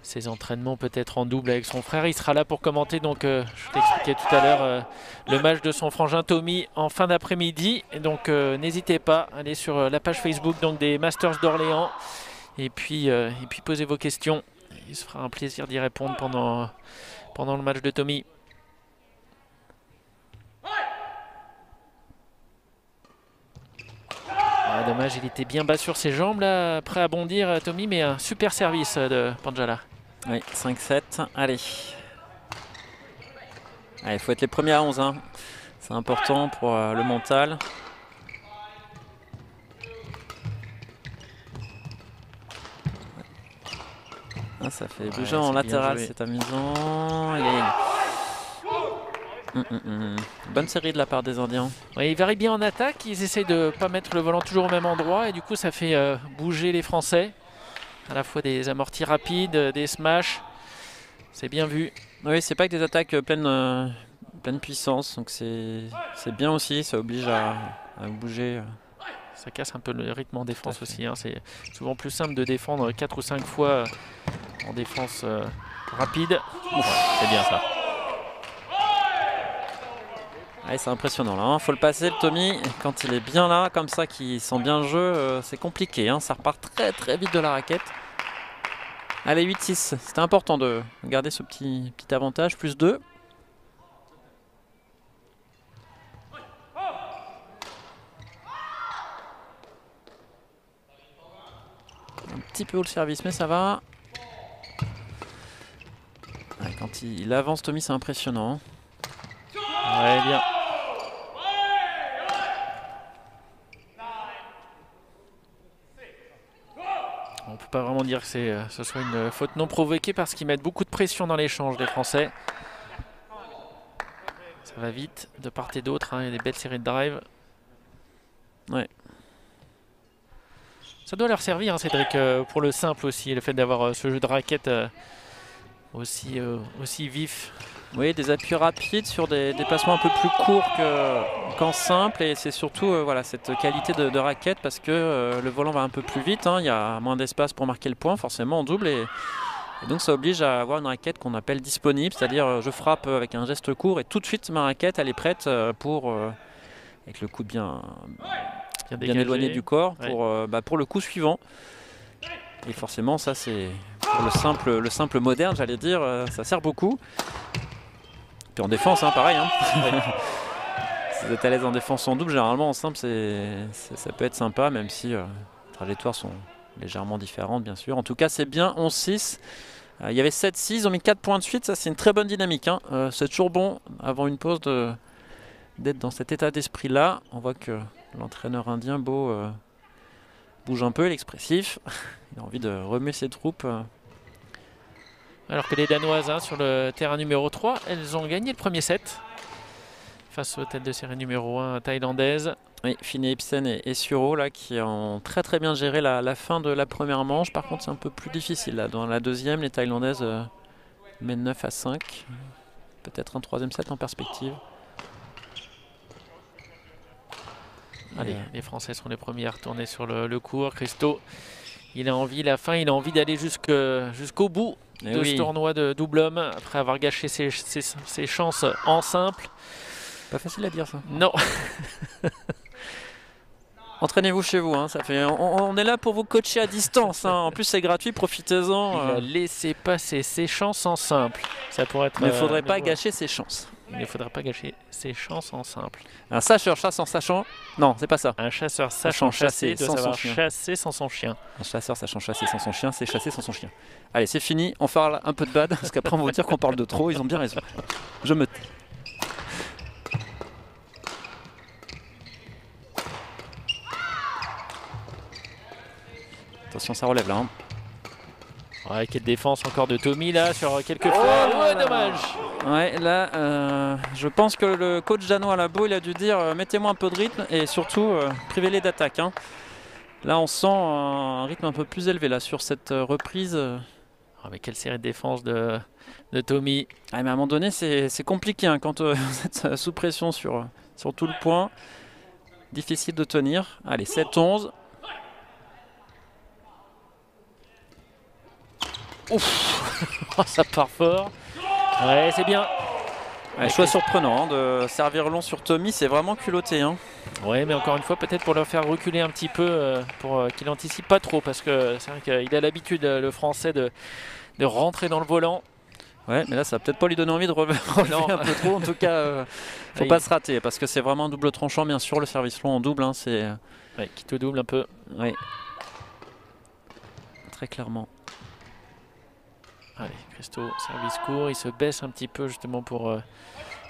ses entraînements peut-être en double avec son frère. Il sera là pour commenter, donc je t'expliquais tout à l'heure le match de son frangin Tommy en fin d'après-midi. Donc n'hésitez pas, allez sur la page Facebook donc, des Masters d'Orléans et puis posez vos questions. Il se fera un plaisir d'y répondre pendant le match de Tommy. Ah, dommage, il était bien bas sur ses jambes là, prêt à bondir Tommy, mais un super service de Panjala. Oui, 5-7, allez. Il faut être les premiers à 11, hein. C'est important pour le mental. Ah, ça fait bouger en latéral, c'est amusant. Bonne série de la part des Indiens. Ouais, ils varient bien en attaque, ils essayent de ne pas mettre le volant toujours au même endroit et du coup ça fait bouger les Français. À la fois des amortis rapides, des smashs, c'est bien vu. Oui, c'est pas que des attaques pleine puissance, donc c'est bien aussi, ça oblige à bouger. Ça casse un peu le rythme en défense aussi, hein. C'est souvent plus simple de défendre 4 ou 5 fois en défense rapide. C'est bien ça. Ouais, c'est impressionnant là, hein. Faut le passer le Tommy, quand il est bien là, comme ça, qu'il sent bien le jeu, c'est compliqué, hein. Ça repart très très vite de la raquette. Allez, 8-6, c'était important de garder ce petit avantage, plus 2. Un petit peu haut le service, mais ça va. Ouais, quand il avance, Tommy, c'est impressionnant. Ouais, bien. On ne peut pas vraiment dire que ce soit une faute non provoquée parce qu'ils mettent beaucoup de pression dans l'échange des Français. Ça va vite de part et d'autre, hein. Il y a des belles séries de drive. Ouais. Ça doit leur servir, hein, Cédric, pour le simple aussi, le fait d'avoir ce jeu de raquette aussi vif. Oui, des appuis rapides sur des placements un peu plus courts qu'en simple, et c'est surtout voilà, cette qualité de raquette parce que le volant va un peu plus vite, hein, il y a moins d'espace pour marquer le point forcément en double, et donc ça oblige à avoir une raquette qu'on appelle disponible, c'est-à-dire je frappe avec un geste court et tout de suite ma raquette elle est prête pour, avec le coup bien éloigné du corps, pour le coup suivant. Et forcément ça c'est pour le simple moderne, j'allais dire, ça sert beaucoup. Puis en défense, hein, pareil. Hein. Si vous êtes à l'aise en défense en double, généralement en simple, ça peut être sympa, même si les trajectoires sont légèrement différentes, bien sûr. En tout cas, c'est bien 11-6. Il y avait 7-6, ils ont mis 4 points de suite. Ça, c'est une très bonne dynamique, hein. C'est toujours bon, avant une pause, d'être dans cet état d'esprit-là. On voit que l'entraîneur indien, Beau, bouge un peu, il est expressif. Il a envie de remuer ses troupes. Alors que les Danoises, hein, sur le terrain numéro 3, elles ont gagné le premier set face aux têtes de série numéro 1 thaïlandaises. Oui, Finney Ibsen et Suro là, qui ont très très bien géré la fin de la première manche. Par contre, c'est un peu plus difficile. Là. Dans la deuxième, les Thaïlandaises mènent 9-5. Peut-être un troisième set en perspective. Allez, les Français sont les premiers à retourner sur le court. Christo, il a envie, la fin, il a envie d'aller jusqu'au bout de ce tournoi de double homme après avoir gâché ses chances en simple. Pas facile à dire ça. Non. Entraînez-vous chez vous, hein, ça fait... on est là pour vous coacher à distance, hein. En plus c'est gratuit, profitez-en. Il a laissé passer ses chances en simple. Ça pourrait être. Il ne faudrait pas gâcher ses chances. Il ne faudrait pas gâcher ses chances en simple. Un chasseur chasse en sachant. Non, c'est pas ça. Un chasseur sachant chasser doit savoir chasser sans son chien. Un chasseur sachant chasser sans son chien, c'est chasser sans son chien. Allez, c'est fini, on parle un peu de bad, parce qu'après on va vous dire qu'on parle de trop, ils ont bien raison. Je me tais. Attention, ça relève là. Hein. Ouais, quelle défense encore de Tommy là sur quelques fois. Ouais, dommage. Ouais, là, je pense que le coach danois à la Beau, il a dû dire mettez-moi un peu de rythme et surtout privez-les d'attaque. Hein. Là, on sent un rythme un peu plus élevé là sur cette reprise. Oh, mais quelle série de défense de Tommy. Ah, mais à un moment donné, c'est compliqué hein, quand vous êtes sous pression sur tout le point. Difficile de tenir. Allez, 7-11. Ouf. Oh, ça part fort. Ouais, c'est bien. Ouais, choix surprenant hein, de servir long sur Tommy, c'est vraiment culotté. Hein. Ouais, mais encore une fois, peut-être pour le faire reculer un petit peu, pour qu'il anticipe pas trop, parce que c'est vrai qu'il a l'habitude, le Français, de rentrer dans le volant. Ouais, mais là, ça va peut-être pas lui donner envie de relever un peu trop. En tout cas, faut pas se rater, parce que c'est vraiment un double tranchant, bien sûr, le service long en double. Hein, c'est ouais, qui te double un peu. Oui, très clairement. Allez, Christo, service court, il se baisse un petit peu justement pour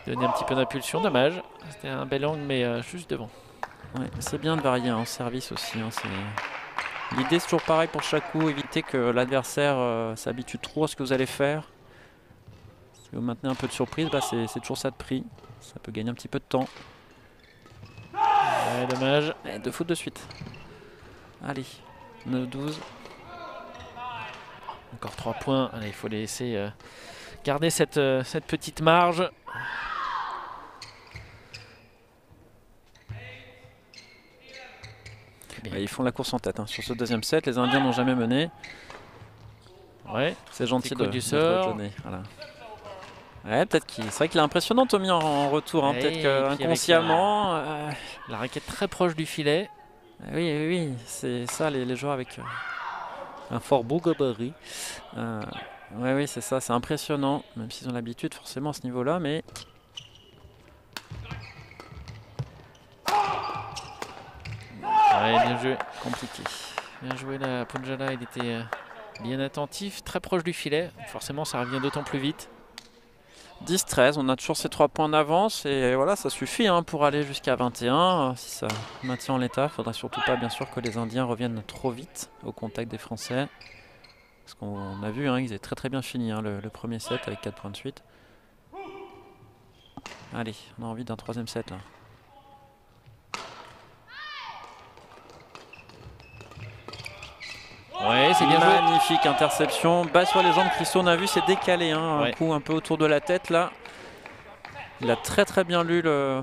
donner un petit peu d'impulsion. Dommage, c'était un bel angle, mais juste devant. Ouais, c'est bien de varier en service aussi. Hein, l'idée, c'est toujours pareil pour chaque coup, éviter que l'adversaire s'habitue trop à ce que vous allez faire. Si vous maintenez un peu de surprise, bah, c'est toujours ça de prix. Ça peut gagner un petit peu de temps. Ouais, dommage. Et 2 fautes de suite. Allez, 9-12. Encore 3 points. Allez, il faut les laisser garder cette petite marge. Ils font la course en tête hein. Sur ce deuxième set. Les Indiens n'ont jamais mené. Ouais, c'est gentil de du sort. Voilà. Ouais, peut-être c'est vrai qu'il est impressionnant Tommy en retour. Hein. Peut-être qu'inconsciemment. La raquette très proche du filet. Oui, c'est ça les joueurs avec un fort beau gabarit. Oui, c'est ça, c'est impressionnant, même s'ils ont l'habitude forcément à ce niveau-là, mais. Ouais, bien joué. Compliqué. Bien joué là, Punjala, il était bien attentif, très proche du filet. Forcément, ça revient d'autant plus vite. 10-13, on a toujours ces 3 points d'avance et voilà, ça suffit hein, pour aller jusqu'à 21. Si ça maintient en l'état, il ne faudra surtout pas bien sûr que les Indiens reviennent trop vite au contact des Français. Parce qu'on a vu, hein, ils avaient très bien fini hein, le premier set avec 4 points de suite. Allez, on a envie d'un 3e set là. Ouais, c'est bien joué. Magnifique interception. Bas sur les jambes, Christo, on a vu, c'est décalé. Hein, un coup un peu autour de la tête là. Il a très bien lu le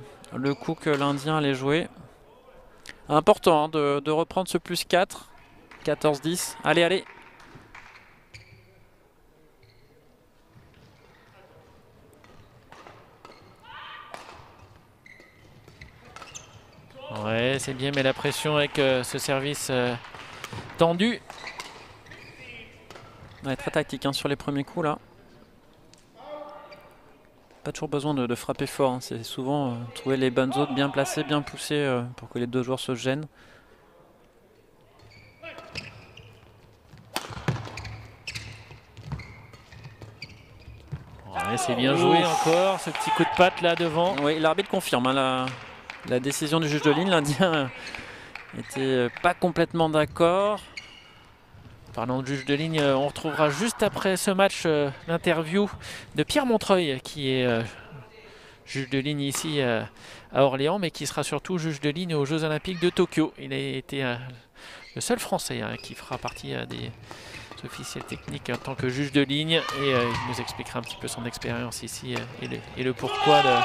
coup que l'Indien allait jouer. Important hein, de reprendre ce plus 4. 14-10. Allez. Ouais, c'est bien, mais la pression avec ce service tendu. Ouais, très tactique hein, sur les premiers coups là. Pas toujours besoin de frapper fort. Hein. C'est souvent trouver les bonnes zones bien placées, bien poussées pour que les deux joueurs se gênent. Ouais, c'est bien joué encore, ce petit coup de patte là devant. Oui, l'arbitre confirme hein, la décision du juge de ligne. L'Indien n'était pas complètement d'accord. Parlant de juge de ligne, on retrouvera juste après ce match l'interview de Pierre Montreuil, qui est juge de ligne ici à Orléans, mais qui sera surtout juge de ligne aux Jeux Olympiques de Tokyo. Il a été le seul Français hein, qui fera partie des officiels techniques en tant que juge de ligne, et il nous expliquera un petit peu son expérience ici et le pourquoi de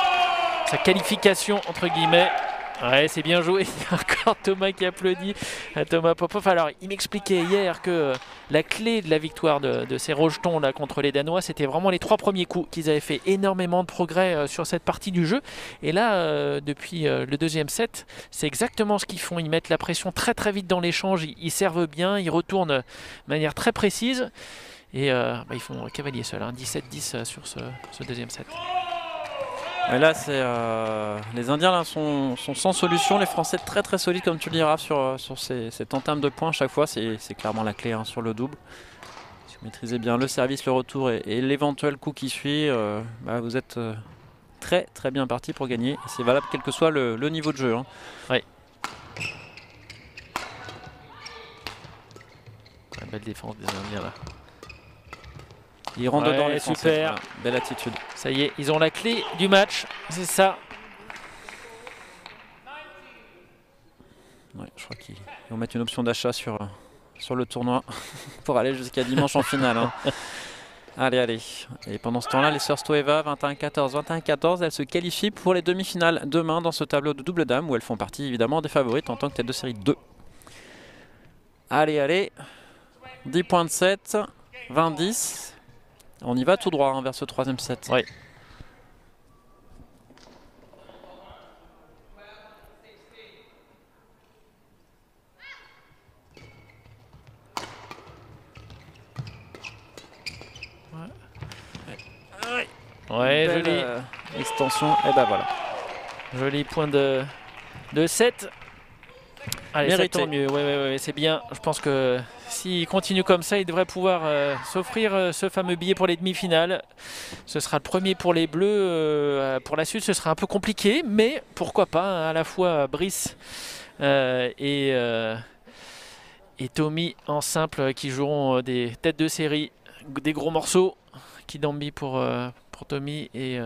sa qualification entre guillemets. Ouais, c'est bien joué. Il y a encore Thomas qui applaudit à Thomas Popov. Alors, il m'expliquait hier que la clé de la victoire de ces rejetons là contre les Danois, c'était vraiment les 3 premiers coups, qu'ils avaient fait énormément de progrès sur cette partie du jeu. Et là, depuis le deuxième set, c'est exactement ce qu'ils font. Ils mettent la pression très vite dans l'échange, ils servent bien, ils retournent de manière très précise. Et ils font cavalier seul, hein, 17-10 sur ce deuxième set. Et là, les Indiens là, sont sans solution. Les Français très solides, comme tu le diras, sur cette entame de points. À chaque fois, c'est clairement la clé hein, sur le double. Si vous maîtrisez bien le service, le retour et l'éventuel coup qui suit, vous êtes très bien parti pour gagner. C'est valable quel que soit le niveau de jeu. Hein. Oui. Belle défense des Indiens là. Ils rentrent dedans les Français. Super. Voilà, belle attitude. Ça y est, ils ont la clé du match, c'est ça. Ouais, je crois qu'ils vont mettre une option d'achat sur le tournoi pour aller jusqu'à dimanche en finale. Hein. Allez. Et pendant ce temps-là, les sœurs Stoeva, 21-14, elles se qualifient pour les demi-finales demain dans ce tableau de double dame où elles font partie évidemment des favorites en tant que tête de série 2. Allez. 10 points de 7, 20-10. On y va tout droit vers ce 3e set. Ouais. Ouais, joli. Extension, et ben voilà. Joli point de 7. Allez, Mérité. ça tant mieux. Ouais, c'est bien. Je pense que s'il continue comme ça, il devrait pouvoir s'offrir ce fameux billet pour les demi-finales. Ce sera le premier pour les Bleus. Pour la suite, ce sera un peu compliqué, mais pourquoi pas, hein, à la fois Brice et Tommy en simple qui joueront des têtes de série, des gros morceaux. Kidambi pour Tommy et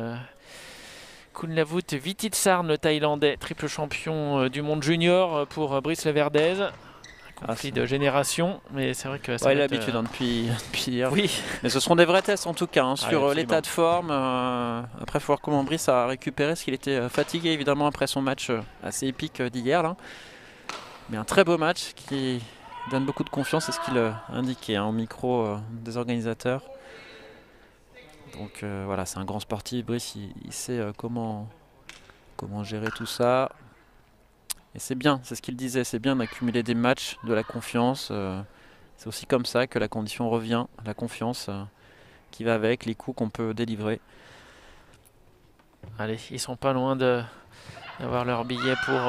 Kunlavut Vititsarn, le Thaïlandais, triple champion du monde junior pour Brice Leverdez. Conflit de génération, mais c'est vrai que ça il a l'habitude depuis hier. Oui. Mais ce seront des vrais tests en tout cas hein, sur l'état de forme. Après, il faut voir comment Brice a récupéré, parce qu'il était fatigué évidemment après son match assez épique d'hier. Mais un très beau match qui donne beaucoup de confiance, c'est ce qu'il indiquait au micro des organisateurs. Donc voilà, c'est un grand sportif. Brice, il sait comment gérer tout ça. Et c'est bien, c'est ce qu'il disait, c'est bien d'accumuler des matchs, de la confiance. C'est aussi comme ça que la condition revient, la confiance qui va avec, les coups qu'on peut délivrer. Allez, ils sont pas loin d'avoir leur billet pour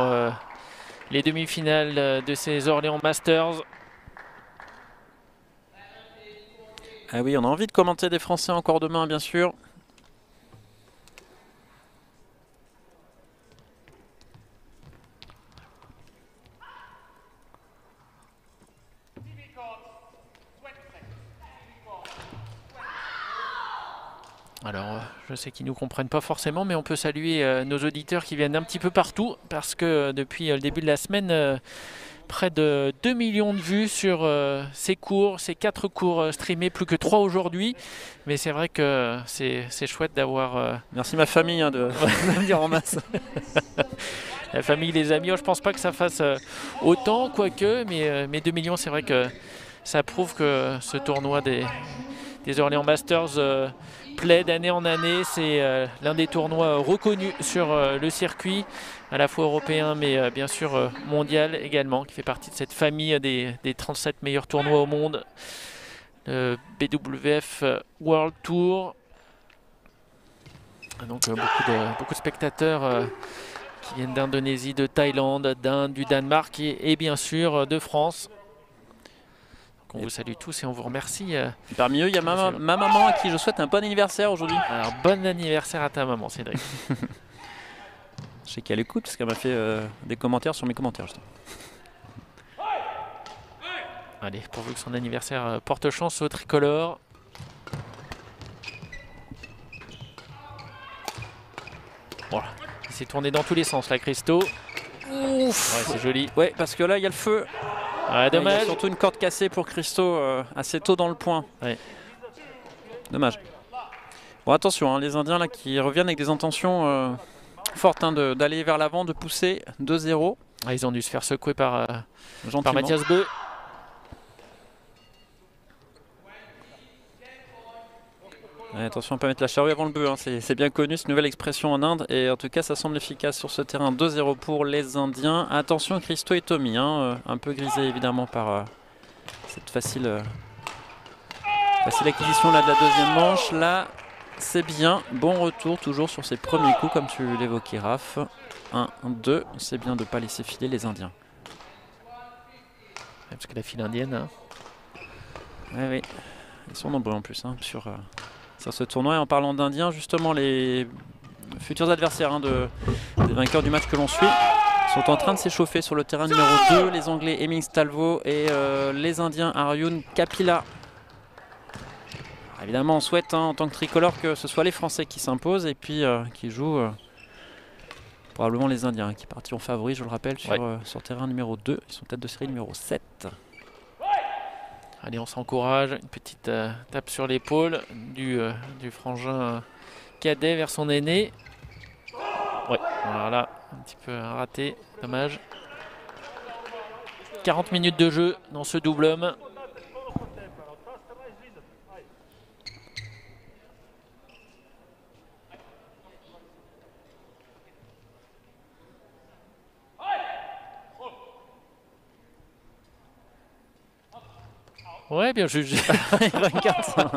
les demi-finales de ces Orléans Masters. Ah oui, on a envie de commenter des Français encore demain, bien sûr. Alors, je sais qu'ils ne nous comprennent pas forcément, mais on peut saluer nos auditeurs qui viennent un petit peu partout, parce que depuis le début de la semaine, près de 2 millions de vues sur ces 4 cours streamés, plus que 3 aujourd'hui. Mais c'est vrai que c'est chouette d'avoir... Merci ma famille de venir en masse. La famille, les amis, je pense pas que ça fasse autant, quoique, mais 2 millions, c'est vrai que ça prouve que ce tournoi des Orléans Masters plaît d'année en année. C'est l'un des tournois reconnus sur le circuit, à la fois européen, mais bien sûr mondial également, qui fait partie de cette famille des 37 meilleurs tournois au monde. Le BWF World Tour. Donc beaucoup de spectateurs qui viennent d'Indonésie, de Thaïlande, d'Inde, du Danemark et bien sûr de France. Donc on vous salue tous et on vous remercie. Parmi eux, il y a ma maman à qui je souhaite un bon anniversaire aujourd'hui. Alors bon anniversaire à ta maman, Cédric. Je sais qu'elle écoute parce qu'elle m'a fait des commentaires sur mes commentaires. Justement. Allez, pourvu que son anniversaire porte chance au tricolore. Voilà. Il s'est tourné dans tous les sens là, Christo. Ouf, ouais, c'est joli. Ouais, parce que là, il y a le feu. Ouais, dommage. Il y a surtout une corde cassée pour Christo assez tôt dans le point. Ouais. Dommage. Bon, attention, hein, les Indiens là qui reviennent avec des intentions fortes d'aller vers l'avant, de pousser 2-0. Ah, ils ont dû se faire secouer par Mathias Beu. Ouais, attention à ne pas mettre la charrue avant le bœuf, hein. C'est bien connu, cette nouvelle expression en Inde. Et en tout cas, ça semble efficace sur ce terrain. 2-0 pour les Indiens. Attention, Christo et Tommy, hein, un peu grisé évidemment par cette facile acquisition là, de la deuxième manche. Là, c'est bien. Bon retour, toujours sur ses premiers coups, comme tu l'évoquais, Raph. 1-2. C'est bien de ne pas laisser filer les Indiens. Ouais, parce que la file indienne. Hein. Oui. Ils sont nombreux en plus sur ce tournoi. Et en parlant d'Indiens, justement, les futurs adversaires des vainqueurs du match que l'on suit sont en train de s'échauffer sur le terrain numéro 2. Les Anglais Hemmings Talvo et les Indiens Arjun Kapila. Évidemment, on souhaite en tant que tricolore que ce soit les Français qui s'imposent et puis qui jouent probablement les Indiens qui partiront favoris, je le rappelle, sur terrain numéro 2. Ils sont tête de série numéro 7. Allez, on s'encourage. Une petite tape sur l'épaule du frangin cadet vers son aîné. Ouais, voilà, un petit peu raté, dommage. 40 minutes de jeu dans ce double homme. Ouais, bien jugé. Il regarde ça.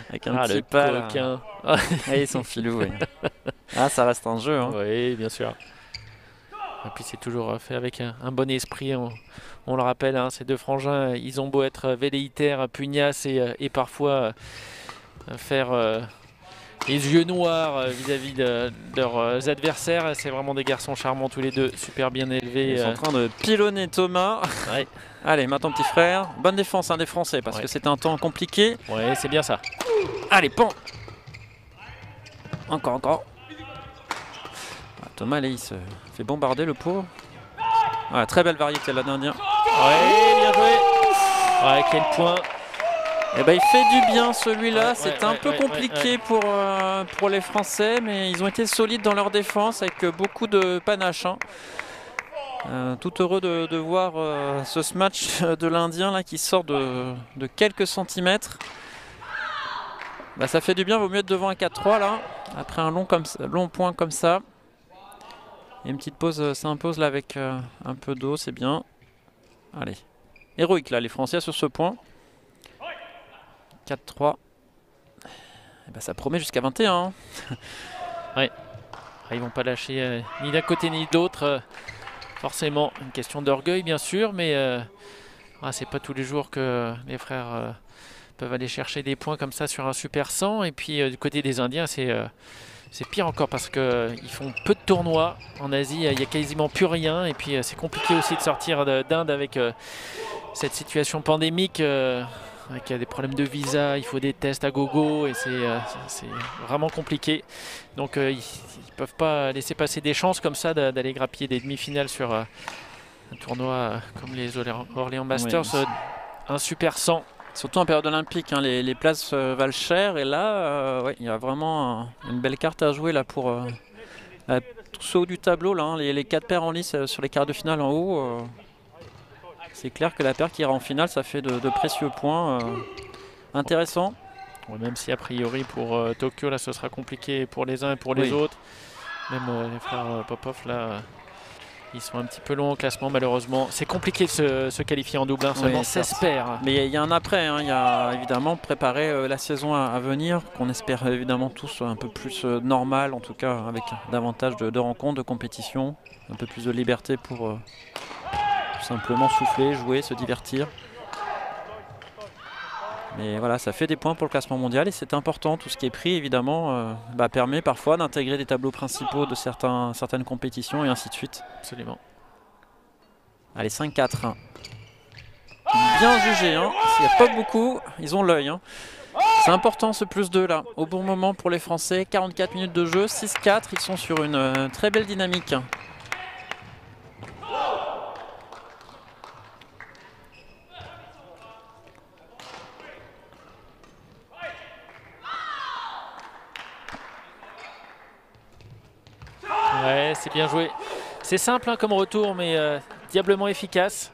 Avec un petit le pas. coquin. Ah, ils sont filous, oui. Ah, ça reste un jeu. Hein. Oui, bien sûr. Et puis c'est toujours fait avec un bon esprit. On le rappelle, hein, ces deux frangins, ils ont beau être velléitaires, pugnaces et parfois faire les yeux noirs vis-à-vis de leurs adversaires. C'est vraiment des garçons charmants tous les deux, super bien élevés. Ils sont en train de pilonner Thomas. Ouais. Allez, maintenant petit frère. Bonne défense des Français parce que c'est un temps compliqué. Ouais, c'est bien ça. Allez, pan. Encore. Ah, Thomas, là, il se fait bombarder le pauvre. Ah, très belle variété là d'Indien. Ouais, bien joué. Ouais, quel point. Eh ben, il fait du bien celui-là. Ouais, C'était un peu compliqué pour les Français, mais ils ont été solides dans leur défense avec beaucoup de panache. Hein. Tout heureux de voir ce match de l'Indien là qui sort de quelques centimètres. Bah, ça fait du bien, vaut mieux être devant un 4-3 là, après un long point comme ça. Et une petite pause s'impose là avec un peu d'eau, c'est bien. Allez, héroïque là les Français sur ce point. 4-3. Et bah, ça promet jusqu'à 21. Ouais. Ils vont pas lâcher ni d'un côté ni de l'autre. Forcément, une question d'orgueil bien sûr, mais c'est pas tous les jours que les frères peuvent aller chercher des points comme ça sur un Super 100. Et puis du côté des Indiens, c'est pire encore parce qu'ils font peu de tournois. En Asie, il n'y a quasiment plus rien. Et puis c'est compliqué aussi de sortir d'Inde avec cette situation pandémique. Avec des problèmes de visa, il faut des tests à gogo et c'est vraiment compliqué. Donc ils ne peuvent pas laisser passer des chances comme ça d'aller grappiller des demi-finales sur un tournoi comme les Orléans Masters, oui. Un Super 100. Surtout en période olympique, hein, les places valent cher et là, il y a vraiment une belle carte à jouer là pour tout ce haut du tableau, là, hein, les 4 paires en lice sur les quarts de finale en haut. C'est clair que la paire qui ira en finale, ça fait de précieux points. Intéressant. Ouais, même si a priori pour Tokyo, là, ce sera compliqué pour les uns et pour les autres. Même les frères Popov, là, ils sont un petit peu longs au classement, malheureusement. C'est compliqué de se qualifier en double, hein, seulement 16 paires. Mais il y a un après, hein. Il y a évidemment préparer la saison à venir, qu'on espère évidemment tous un peu plus normal, en tout cas avec davantage de rencontres, de compétitions, un peu plus de liberté pour... simplement souffler, jouer, se divertir. Mais voilà, ça fait des points pour le classement mondial et c'est important. Tout ce qui est pris, évidemment, permet parfois d'intégrer des tableaux principaux de certaines compétitions et ainsi de suite. Absolument. Allez, 5-4. Bien jugé, hein. S'il n'y a pas beaucoup, ils ont l'œil. Hein. C'est important ce plus 2 là. Au bon moment pour les Français, 44 minutes de jeu, 6-4. Ils sont sur une très belle dynamique. Ouais, c'est bien joué. C'est simple hein, comme retour, mais diablement efficace.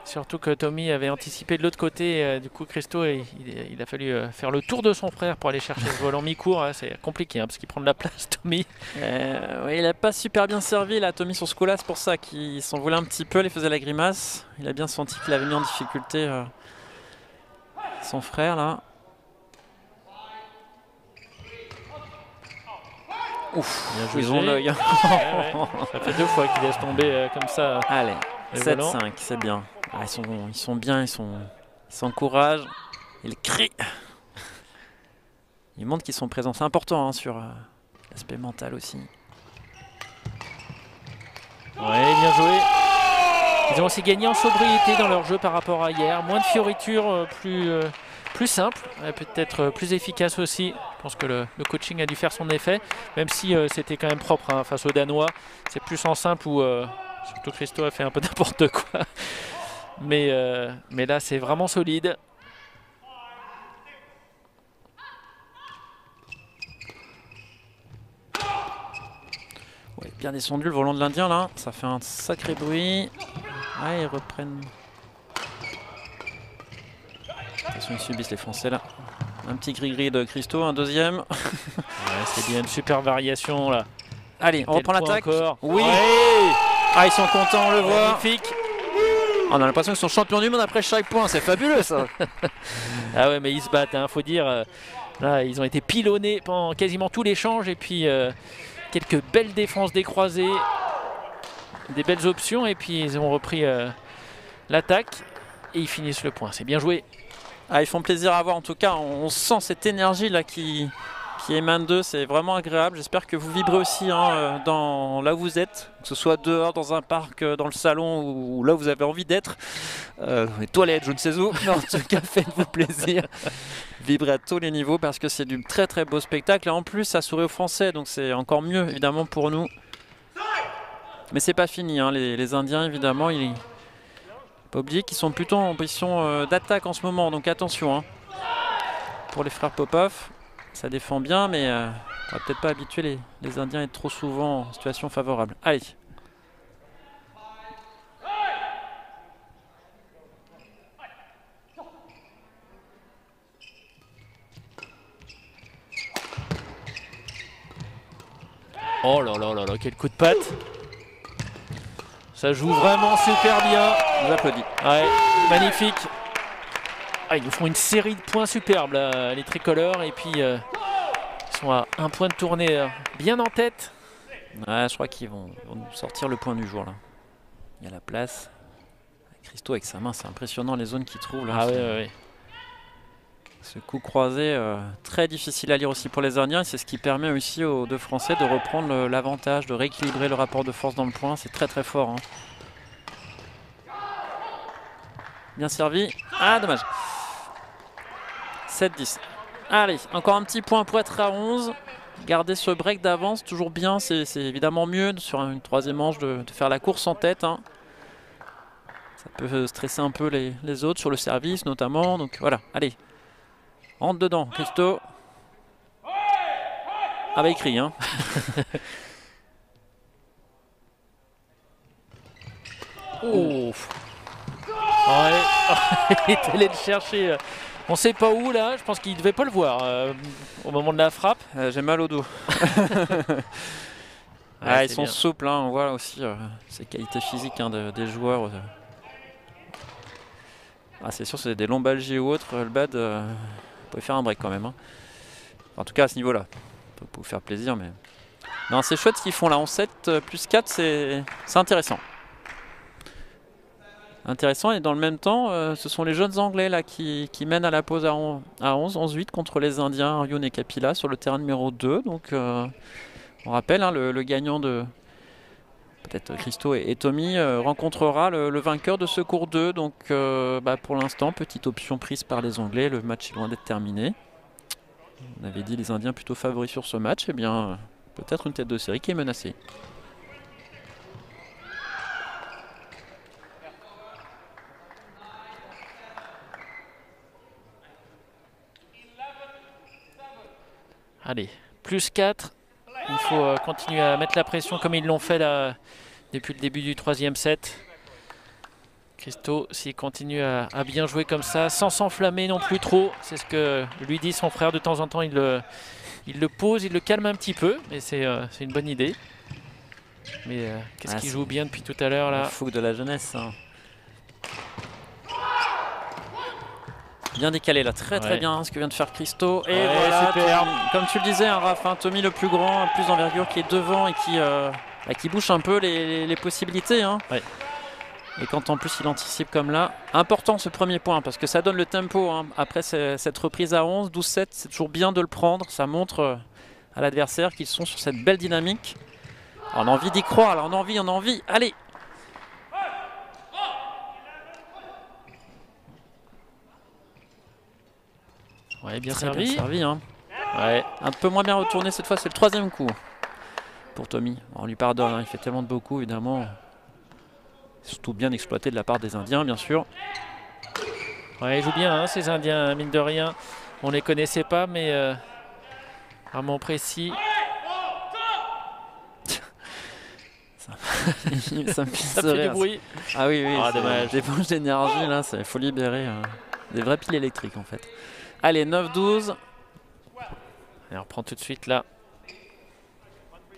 Surtout que Tommy avait anticipé de l'autre côté. Du coup, Christo, il a fallu faire le tour de son frère pour aller chercher ce volant mi-court. Hein. C'est compliqué hein, parce qu'il prend de la place, Tommy. Ouais, il n'a pas super bien servi, là, Tommy, sur ce coup-là. C'est pour ça qu'il s'en voulait un petit peu, il faisait la grimace. Il a bien senti qu'il avait mis en difficulté son frère, là. Ouf, ils ont l'œil. Ça fait 2 fois qu'il laisse tomber comme ça. Allez, 7-5, c'est bien. Ah, ils sont bien, ils s'encouragent, ils crient. Ils montrent qu'ils sont présents. C'est important hein, sur l'aspect mental aussi. Ouais, bien joué. Ils ont aussi gagné en sobriété dans leur jeu par rapport à hier. Moins de fioritures, plus simple, peut-être plus efficace aussi. Je pense que le coaching a dû faire son effet, même si c'était quand même propre hein, face aux Danois. C'est plus en simple où surtout Christo a fait un peu n'importe quoi. Mais là, c'est vraiment solide. Ouais, bien descendu le volant de l'Indien là, ça fait un sacré bruit. Ouais, ils reprennent. Attention, ils subissent les Français là. Un petit gris-gris de Christo, un deuxième. Ouais, c'est bien une super variation là. Allez, on reprend l'attaque. Oui. Ouais. Ah, ils sont contents, on le voit. Magnifique. On a l'impression qu'ils sont champions du monde après chaque point, c'est fabuleux ça. Ah ouais, mais ils se battent, hein, faut dire. Là, ils ont été pilonnés pendant quasiment tout l'échange et puis quelques belles défenses décroisées, des belles options et puis ils ont repris l'attaque et ils finissent le point. C'est bien joué. Ah, ils font plaisir à voir en tout cas, on sent cette énergie là qui émane d'eux, c'est vraiment agréable. J'espère que vous vibrez aussi hein, là où vous êtes, que ce soit dehors, dans un parc, dans le salon ou là où vous avez envie d'être. Les toilettes, je ne sais où, mais en tout cas faites-vous plaisir. Vibrez à tous les niveaux parce que c'est du très très beau spectacle et en plus ça sourit aux Français donc c'est encore mieux évidemment pour nous. Mais c'est pas fini, hein. Les Indiens évidemment, il faut pas oublier qu'ils sont plutôt en position d'attaque en ce moment donc attention hein. Pour les frères Popov. Ça défend bien, mais on va peut-être pas habituer les Indiens à être trop souvent en situation favorable. Allez. Oh là là là là, quel coup de patte. Ça joue vraiment super bien. Je vous applaudis. Ouais, magnifique. Ah, ils nous font une série de points superbes, là, les tricolores. Et puis, ils sont à un point de tournée bien en tête. Ouais, je crois qu'ils vont nous sortir le point du jour. Là. Il y a la place. Christo avec sa main, c'est impressionnant les zones qu'il trouve. Là, ah ouais, ouais. Ce coup croisé, très difficile à lire aussi pour les Indiens. C'est ce qui permet aussi aux deux Français de reprendre l'avantage, de rééquilibrer le rapport de force dans le point. C'est très très fort. Hein. Bien servi. Ah, dommage. 7-10. Allez, encore un petit point pour être à 11. Garder ce break d'avance, toujours bien. C'est évidemment mieux sur une troisième manche de faire la course en tête. Hein. Ça peut stresser un peu les autres sur le service notamment. Donc voilà, allez. Rentre dedans, Christo. Ah bah écrit, hein. Oh. Ouais. Il est allé le chercher. On sait pas où là, je pense qu'il devait pas le voir au moment de la frappe. J'ai mal au dos. Ouais, ils sont souples, hein, on voit aussi ces qualités physiques hein, des joueurs. Ah, c'est sûr, c'est des lombalgies ou autres. Le bad, vous pouvez faire un break quand même. Hein. Enfin, en tout cas à ce niveau-là, pour vous faire plaisir. Mais non, c'est chouette ce qu'ils font là. En 7 plus 4, c'est intéressant. Intéressant et dans le même temps, ce sont les jeunes Anglais là qui mènent à la pause à 11-8 contre les Indiens, Ryun et Kapila sur le terrain numéro 2. Donc on rappelle, hein, le gagnant de peut-être Christo et Tommy rencontrera le vainqueur de ce cours 2. Donc pour l'instant, petite option prise par les Anglais, le match est loin d'être terminé. On avait dit les Indiens plutôt favoris sur ce match, et bien peut-être une tête de série qui est menacée. Allez, plus 4. Il faut continuer à mettre la pression comme ils l'ont fait là, depuis le début du troisième set. Christo, s'il continue à bien jouer comme ça, sans s'enflammer non plus trop, c'est ce que lui dit son frère de temps en temps, il le pose, il le calme un petit peu, mais c'est une bonne idée. Mais qu'est-ce qu'il joue bien depuis tout à l'heure là. Le fougue de la jeunesse. Hein. Bien décalé là, très bien ce que vient de faire Christo. Et voilà, super. Comme tu le disais, hein, Raph, hein, Tommy le plus grand, plus d'envergure qui est devant et qui bouche un peu les possibilités. Hein. Ouais. Et quand en plus il anticipe comme là, important ce premier point parce que ça donne le tempo. Hein. Après cette reprise à 11, 12-7, c'est toujours bien de le prendre. Ça montre à l'adversaire qu'ils sont sur cette belle dynamique. Alors, on a envie d'y croire, là, on a envie. Allez! Ouais, bien Très servi. bien servi hein. Ouais. Un peu moins bien retourné cette fois, c'est le troisième coup pour Tommy. On lui pardonne, hein, il fait tellement de beaux coups évidemment. Surtout bien exploité de la part des Indiens bien sûr. Ouais, ils jouent bien hein, ces Indiens, mine de rien. On les connaissait pas, mais vraiment précis. Ça me fait Ça fait du bruit. Ah oui, dommage. Des bouches d'énergie là, il faut libérer des vraies piles électriques en fait. Allez, 9-12. Et on reprend tout de suite là.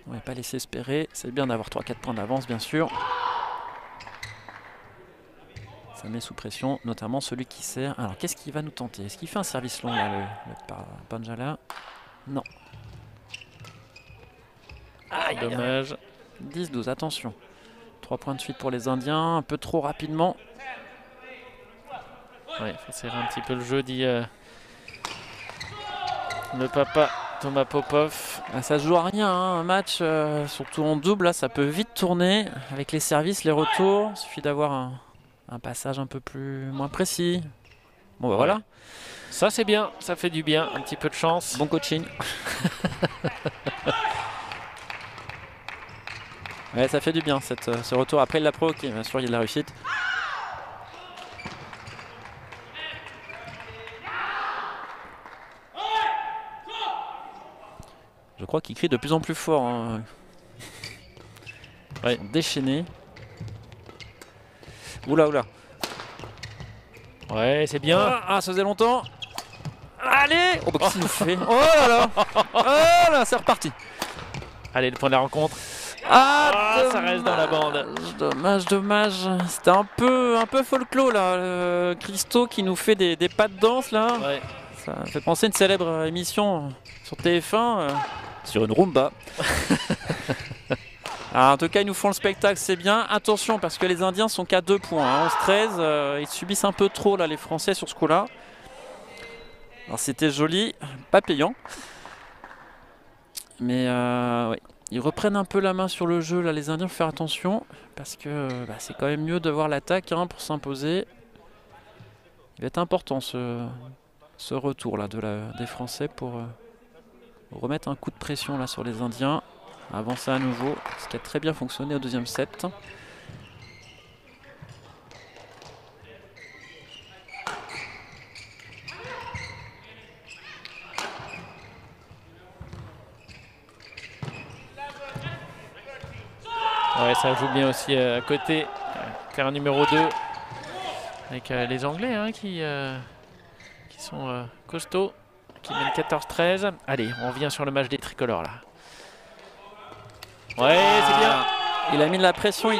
On va pas laisser espérer. C'est bien d'avoir 3-4 points d'avance, bien sûr. Ça met sous pression, notamment celui qui sert. Alors qu'est-ce qu'il va nous tenter? Est-ce qu'il fait un service long là, le Panjala? Non. Ah, dommage. 10-12, attention. 3 points de suite pour les Indiens, un peu trop rapidement. Ouais, il faut serrer un petit peu le jeu, dit le papa Thomas Popov. Ça se joue à rien, hein, un match, surtout en double, là, ça peut vite tourner avec les services, les retours. Il suffit d'avoir un passage un peu moins précis. Bon, bah, voilà. Ça, c'est bien, ça fait du bien, un petit peu de chance. Bon coaching. Ouais, ça fait du bien ce retour. Après, il l'a provoqué, bien sûr, il y a de la réussite. Je crois qu'il crie de plus en plus fort. Hein. Ouais, déchaîné. Oula, oula. Ouais, c'est bien. Ah, ça faisait longtemps. Allez! Oh, bah, qu'est-ce qu'il nous fait? Oh là là! Oh là, c'est reparti. Allez, le point de la rencontre. Ah, ça reste dans la bande. Dommage, dommage. C'était un peu folklore là. Christo qui nous fait des pas de danse là. Ouais. Ça fait penser à une célèbre émission sur TF1 sur une rumba. Alors, en tout cas, ils nous font le spectacle, c'est bien. Attention, parce que les Indiens sont qu'à 2 points. Hein. 11-13, ils subissent un peu trop là, les Français sur ce coup-là. Alors, c'était joli, pas payant. Mais ouais. Ils reprennent un peu la main sur le jeu, là, les Indiens, faut faire attention. Parce que c'est quand même mieux de voir l'attaque hein, pour s'imposer. Il va être important ce retour là, des Français pour remettre un coup de pression là, sur les Indiens. Avancer à nouveau, ce qui a très bien fonctionné au deuxième set. Ouais, ça joue bien aussi à côté. Terrain numéro 2 avec les Anglais hein, qui sont costauds, qui mènent 14-13. Allez, on revient sur le match des tricolores là. Ouais, c'est bien. Il a mis de la pression.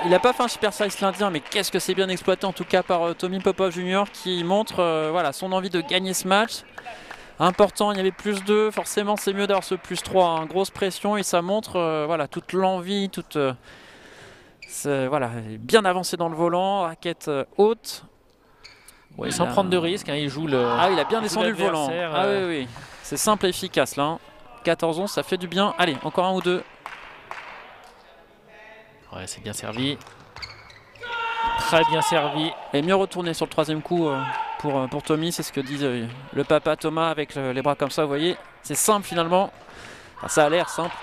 Il n'a pas fait un super service l'Indien, mais qu'est-ce que c'est bien exploité en tout cas par Tommy Popov Jr. qui montre voilà, son envie de gagner ce match. Important, il y avait plus 2, forcément c'est mieux d'avoir ce plus 3, hein. Grosse pression et ça montre voilà, toute l'envie, voilà, bien avancé dans le volant, raquette haute. Ouais, sans prendre de risque, hein, il joue le. Ah, il a bien descendu le volant. Ah oui, oui. C'est simple et efficace là. Hein. 14-11, ça fait du bien. Allez, encore un ou deux. Ouais, c'est bien servi. Très bien servi. Et mieux retourné sur le troisième coup pour Tommy, c'est ce que dit le papa Thomas avec les bras comme ça, vous voyez. C'est simple finalement. Enfin, ça a l'air simple.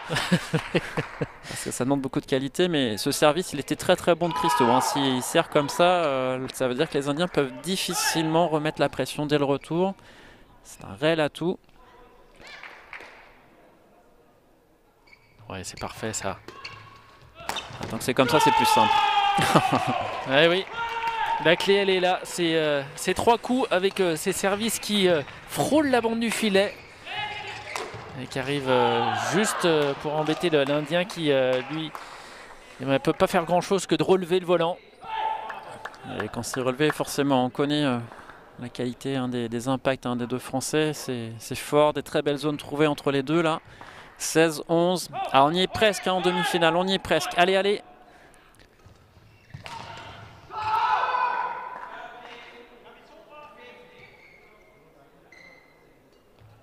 Parce que ça demande beaucoup de qualité, mais ce service, il était très très bon de Christo. Hein. S'il sert comme ça, ça veut dire que les Indiens peuvent difficilement remettre la pression dès le retour. C'est un réel atout. Ouais, c'est parfait ça. Tant que c'est comme ça, c'est plus simple. Ouais, oui. La clé, elle est là. C'est 3 coups avec ces services qui frôlent la bande du filet. Et qui arrive juste pour embêter l'Indien qui, lui, ne peut pas faire grand-chose que de relever le volant. Et quand c'est relevé, forcément, on connaît la qualité des impacts des deux Français. C'est fort, des très belles zones trouvées entre les deux, là. 16-11. Ah, on y est presque hein, en demi-finale, on y est presque. Allez, allez.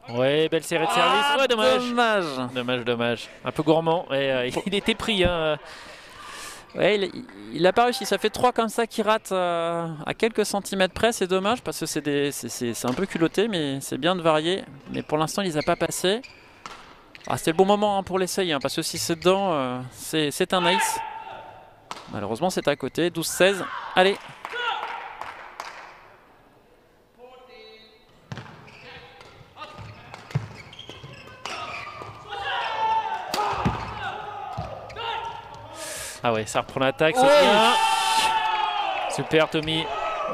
Ouais, belle série de service. Ouais, dommage. Dommage. Un peu gourmand. Et, il était pris. Hein. Ouais, il n'a pas réussi. Ça fait 3 comme ça qui ratent à quelques centimètres près. C'est dommage parce que c'est un peu culotté, mais c'est bien de varier. Mais pour l'instant, il les a pas passés. Ah, c'était le bon moment hein, pour l'essayer, hein, parce que si c'est dedans, c'est un ace. Malheureusement, c'est à côté. 12-16. Allez. Ah ouais, ça reprend l'attaque, c'est bien. Super Tommy.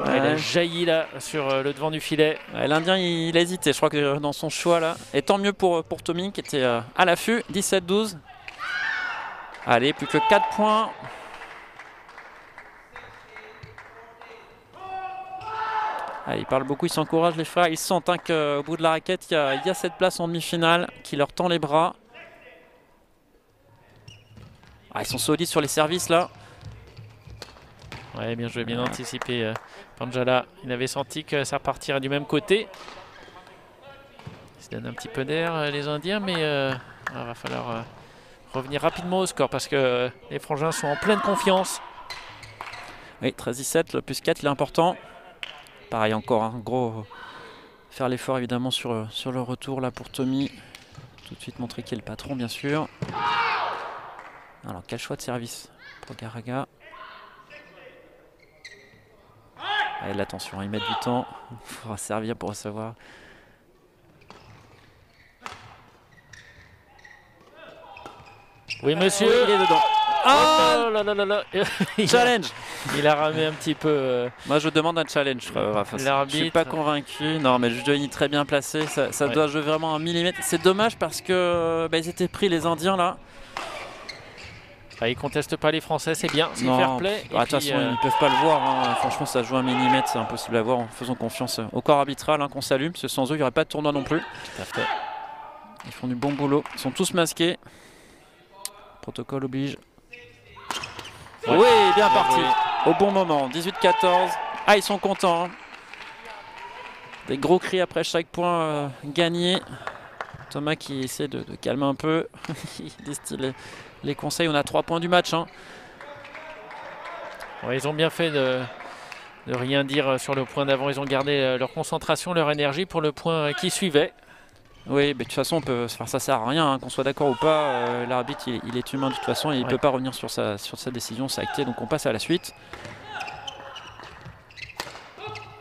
Ouais. Il a jailli là sur le devant du filet. Ouais, l'Indien il a hésité, je crois que dans son choix là. Et tant mieux pour Tommy qui était à l'affût. 17-12. Allez, plus que 4 points. Ah, ils parlent beaucoup, ils s'encouragent les frères. Ils sentent hein, qu'au bout de la raquette, il y a cette place en demi-finale qui leur tend les bras. Ah, ils sont solides sur les services là. Ouais, bien joué, bien anticipé. Panjala, il avait senti que ça repartirait du même côté. Ils se donnent un petit peu d'air les Indiens, mais il va falloir revenir rapidement au score parce que les Frangins sont en pleine confiance. Oui, 13-17, le plus 4 il est important. Pareil encore, un gros... Faire l'effort évidemment sur le retour là pour Tommy. Tout de suite montrer qui est le patron bien sûr. Alors quel choix de service pour Garaga. Allez, attention, il met du temps. Il faudra servir pour recevoir. Oui, monsieur. Oui, il est dedans. Oh là là là là. Challenge. Il a ramé un petit peu. Moi, je demande un challenge. Je suis pas convaincu. Non, mais Johnny très bien placé. Ça doit jouer vraiment un millimètre. C'est dommage parce que ils étaient pris les Indiens là. Ils contestent pas les Français, c'est bien, c'est non, fair play. De toute façon, ils peuvent pas le voir. Hein. Franchement, ça joue un millimètre, c'est impossible à voir. En faisant confiance au corps arbitral qu'on salue, parce que sans eux, il n'y aurait pas de tournoi non plus. Tout à fait. Ils font du bon boulot. Ils sont tous masqués. Protocole oblige. Ouais. Oui, bien parti. Au bon moment. 18-14. Ah, ils sont contents. Hein. Des gros cris après chaque point gagné. Thomas qui essaie de calmer un peu. Il distille les conseils. On a 3 points du match. Hein. Ouais, ils ont bien fait de rien dire sur le point d'avant. Ils ont gardé leur concentration, leur énergie pour le point qui suivait. Oui, mais de toute façon, ça sert à rien, hein, qu'on soit d'accord ou pas. L'arbitre, il est humain de toute façon et il ne peut pas revenir sur sa décision, c'est acté. Donc on passe à la suite.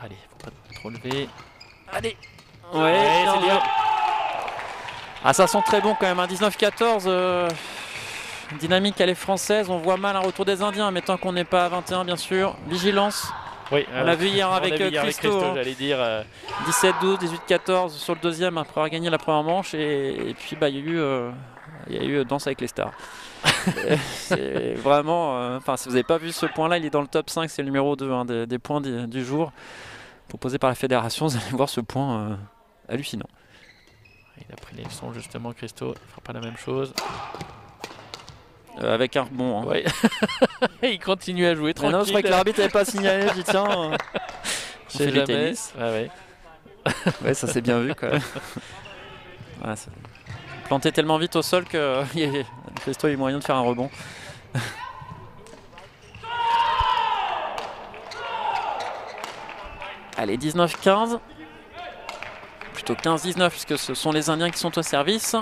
Allez, faut pas trop lever. Allez. Ouais, c'est bien. Ah, ça sent très bon quand même. Hein. 19-14. Dynamique, elle est française. On voit mal un retour des Indiens, mais tant qu'on n'est pas à 21, bien sûr. Vigilance. Oui, on l'a vu hier avec Christo. Hein. J'allais dire 17-12, 18-14 sur le deuxième après avoir gagné la première manche. Et puis il y a eu Danse avec les stars. C'est vraiment. Si vous n'avez pas vu ce point-là, il est dans le top 5. C'est le numéro 2 hein, des points du jour proposé par la fédération. Vous allez voir ce point hallucinant. Il a pris les leçons justement, Christo. Il ne fera pas la même chose. Avec un rebond. Hein. Ouais. Il continue à jouer tranquille. Non, je crois que l'arbitre n'avait pas signalé. J'y tiens. Je sais jamais. Tennis. Ah ouais. Ouais, ça s'est bien vu quand même. Voilà, planté tellement vite au sol que Christo a eu moyen de faire un rebond. Allez, 19-15. Plutôt 15-19 puisque ce sont les Indiens qui sont au service.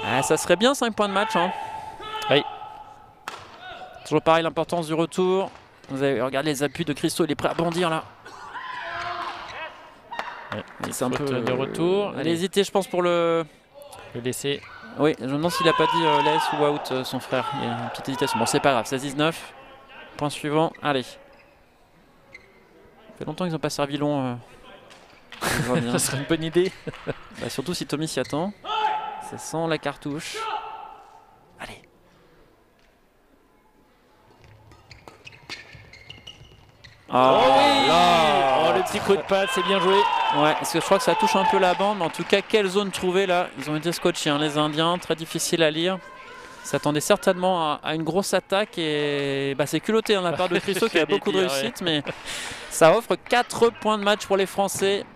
Ah, ça serait bien 5 points de match. Hein. Oui. Toujours pareil, l'importance du retour. Vous avez regardé les appuis de Christo, il est prêt à bondir là. Ouais, c'est un peu de retour. Elle a hésité, je pense, pour le laisser. Oui, je me demande s'il n'a pas dit laisse ou out son frère. Il y a une petite hésitation. Bon, c'est pas grave, 16-19. Point suivant, allez. Ça fait longtemps qu'ils n'ont pas servi long. Ça serait une bonne idée. Surtout si Tommy s'y attend. Ça sent la cartouche. Allez. Oh oui là. Oh, le petit coup de patte, c'est bien joué. Ouais, parce que je crois que ça touche un peu la bande. Mais en tout cas, quelle zone trouver là? Ils ont été scotchés, hein, les Indiens. Très difficile à lire. Ils s'attendaient certainement à une grosse attaque. Et c'est culotté de la part de Christo qui a beaucoup de réussite. Ouais. Mais ça offre 4 points de match pour les Français.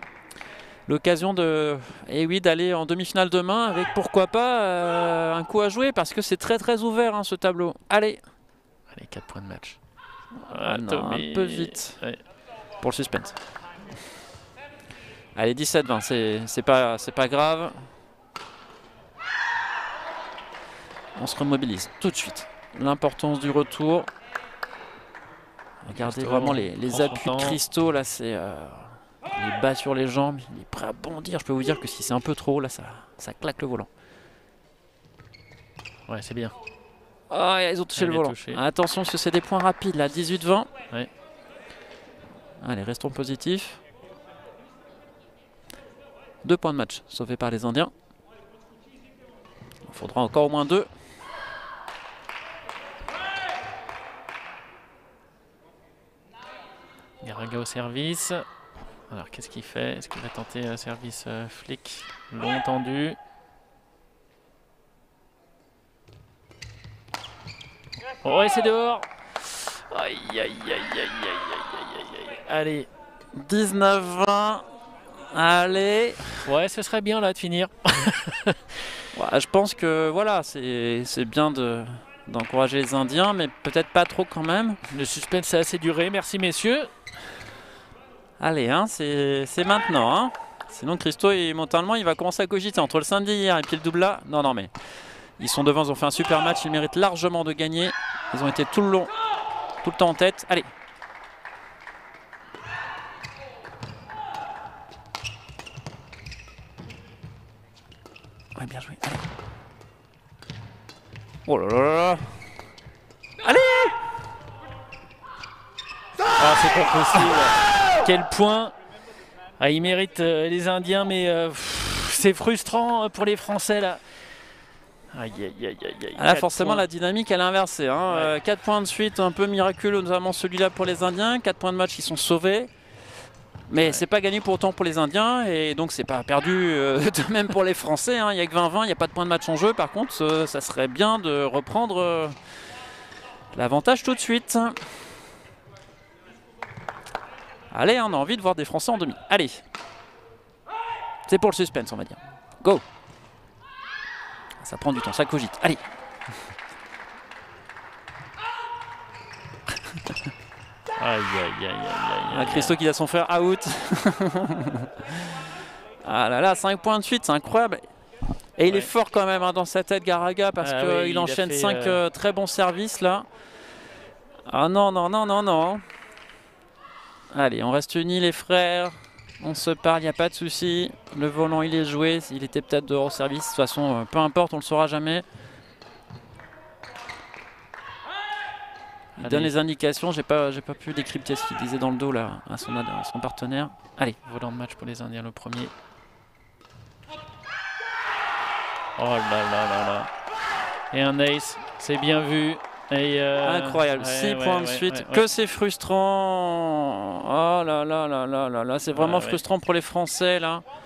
L'occasion d'aller en demi-finale demain avec pourquoi pas un coup à jouer parce que c'est très très ouvert hein, ce tableau. Allez, 4 points de match. Non, un peu vite pour le suspense. Allez, 17-20, c'est pas grave. On se remobilise tout de suite. L'importance du retour. Regardez vraiment les appuis de Christo là, c'est il est bas sur les jambes, il est prêt à bondir. Je peux vous dire que si c'est un peu trop haut, là, ça claque le volant. Ouais, c'est bien. Ah, ils ont touché le volant. Attention, parce que c'est des points rapides, là, 18-20. Ouais. Allez, restons positifs. 2 points de match, sauvés par les Indiens. Il faudra encore au moins 2. Garaga au service. Alors qu'est-ce qu'il fait? Est-ce qu'il va tenter un service flic long tendu? Oh, et c'est dehors. Aïe, aïe, aïe, aïe, aïe, aïe, aïe, aïe. Allez. 19-20. Allez. Ouais, ce serait bien là de finir. Ouais, je pense que voilà, c'est bien d'encourager les Indiens, mais peut-être pas trop quand même. Le suspense a assez duré. Merci messieurs. Allez, hein, c'est maintenant. Hein. Sinon, Christo, mentalement, il va commencer à cogiter entre le samedi hier et puis le double là. Non, non, mais ils sont devant, ils ont fait un super match. Ils méritent largement de gagner. Ils ont été tout le long, tout le temps en tête. Allez. Ouais, bien joué. Allez. Oh là là là là. Allez. Ah, c'est pas possible. Quel point. Ah, ils méritent les Indiens, mais c'est frustrant pour les Français là. Aïe, aïe, aïe, aïe, aïe. Là, forcément, la dynamique, elle est inversée. Hein. Ouais. 4 points de suite, un peu miraculeux, notamment celui-là pour les Indiens. 4 points de match, ils sont sauvés. Mais c'est pas gagné pour autant pour les Indiens. Et donc, c'est pas perdu de même pour les Français. Hein. Il n'y a que 20-20, il n'y a pas de point de match en jeu. Par contre, ça serait bien de reprendre l'avantage tout de suite. Allez, on a envie de voir des Français en demi. Allez. C'est pour le suspense, on va dire. Go. Ça prend du temps, ça cogite. Allez. Aïe, aïe, aïe, aïe, aïe. Christo qui a son frère out. Ah là là, 5 points de suite, c'est incroyable. Et il est fort quand même hein, dans sa tête, Garaga, parce qu'il enchaîne 5 très bons services là. Ah non, non, non, non, non. Allez, on reste unis les frères. On se parle, il n'y a pas de souci. Le volant, il est joué. Il était peut-être dehors au service. De toute façon, peu importe, on ne le saura jamais. Il donne les indications. J'ai pas pu décrypter ce qu'il disait dans le dos là à son partenaire. Allez. Volant de match pour les Indiens, le premier. Oh là là là là. Et un ace, c'est bien vu. Et incroyable, 6 points de suite. Que c'est frustrant. Oh là là là là là là. C'est vraiment frustrant pour les Français là.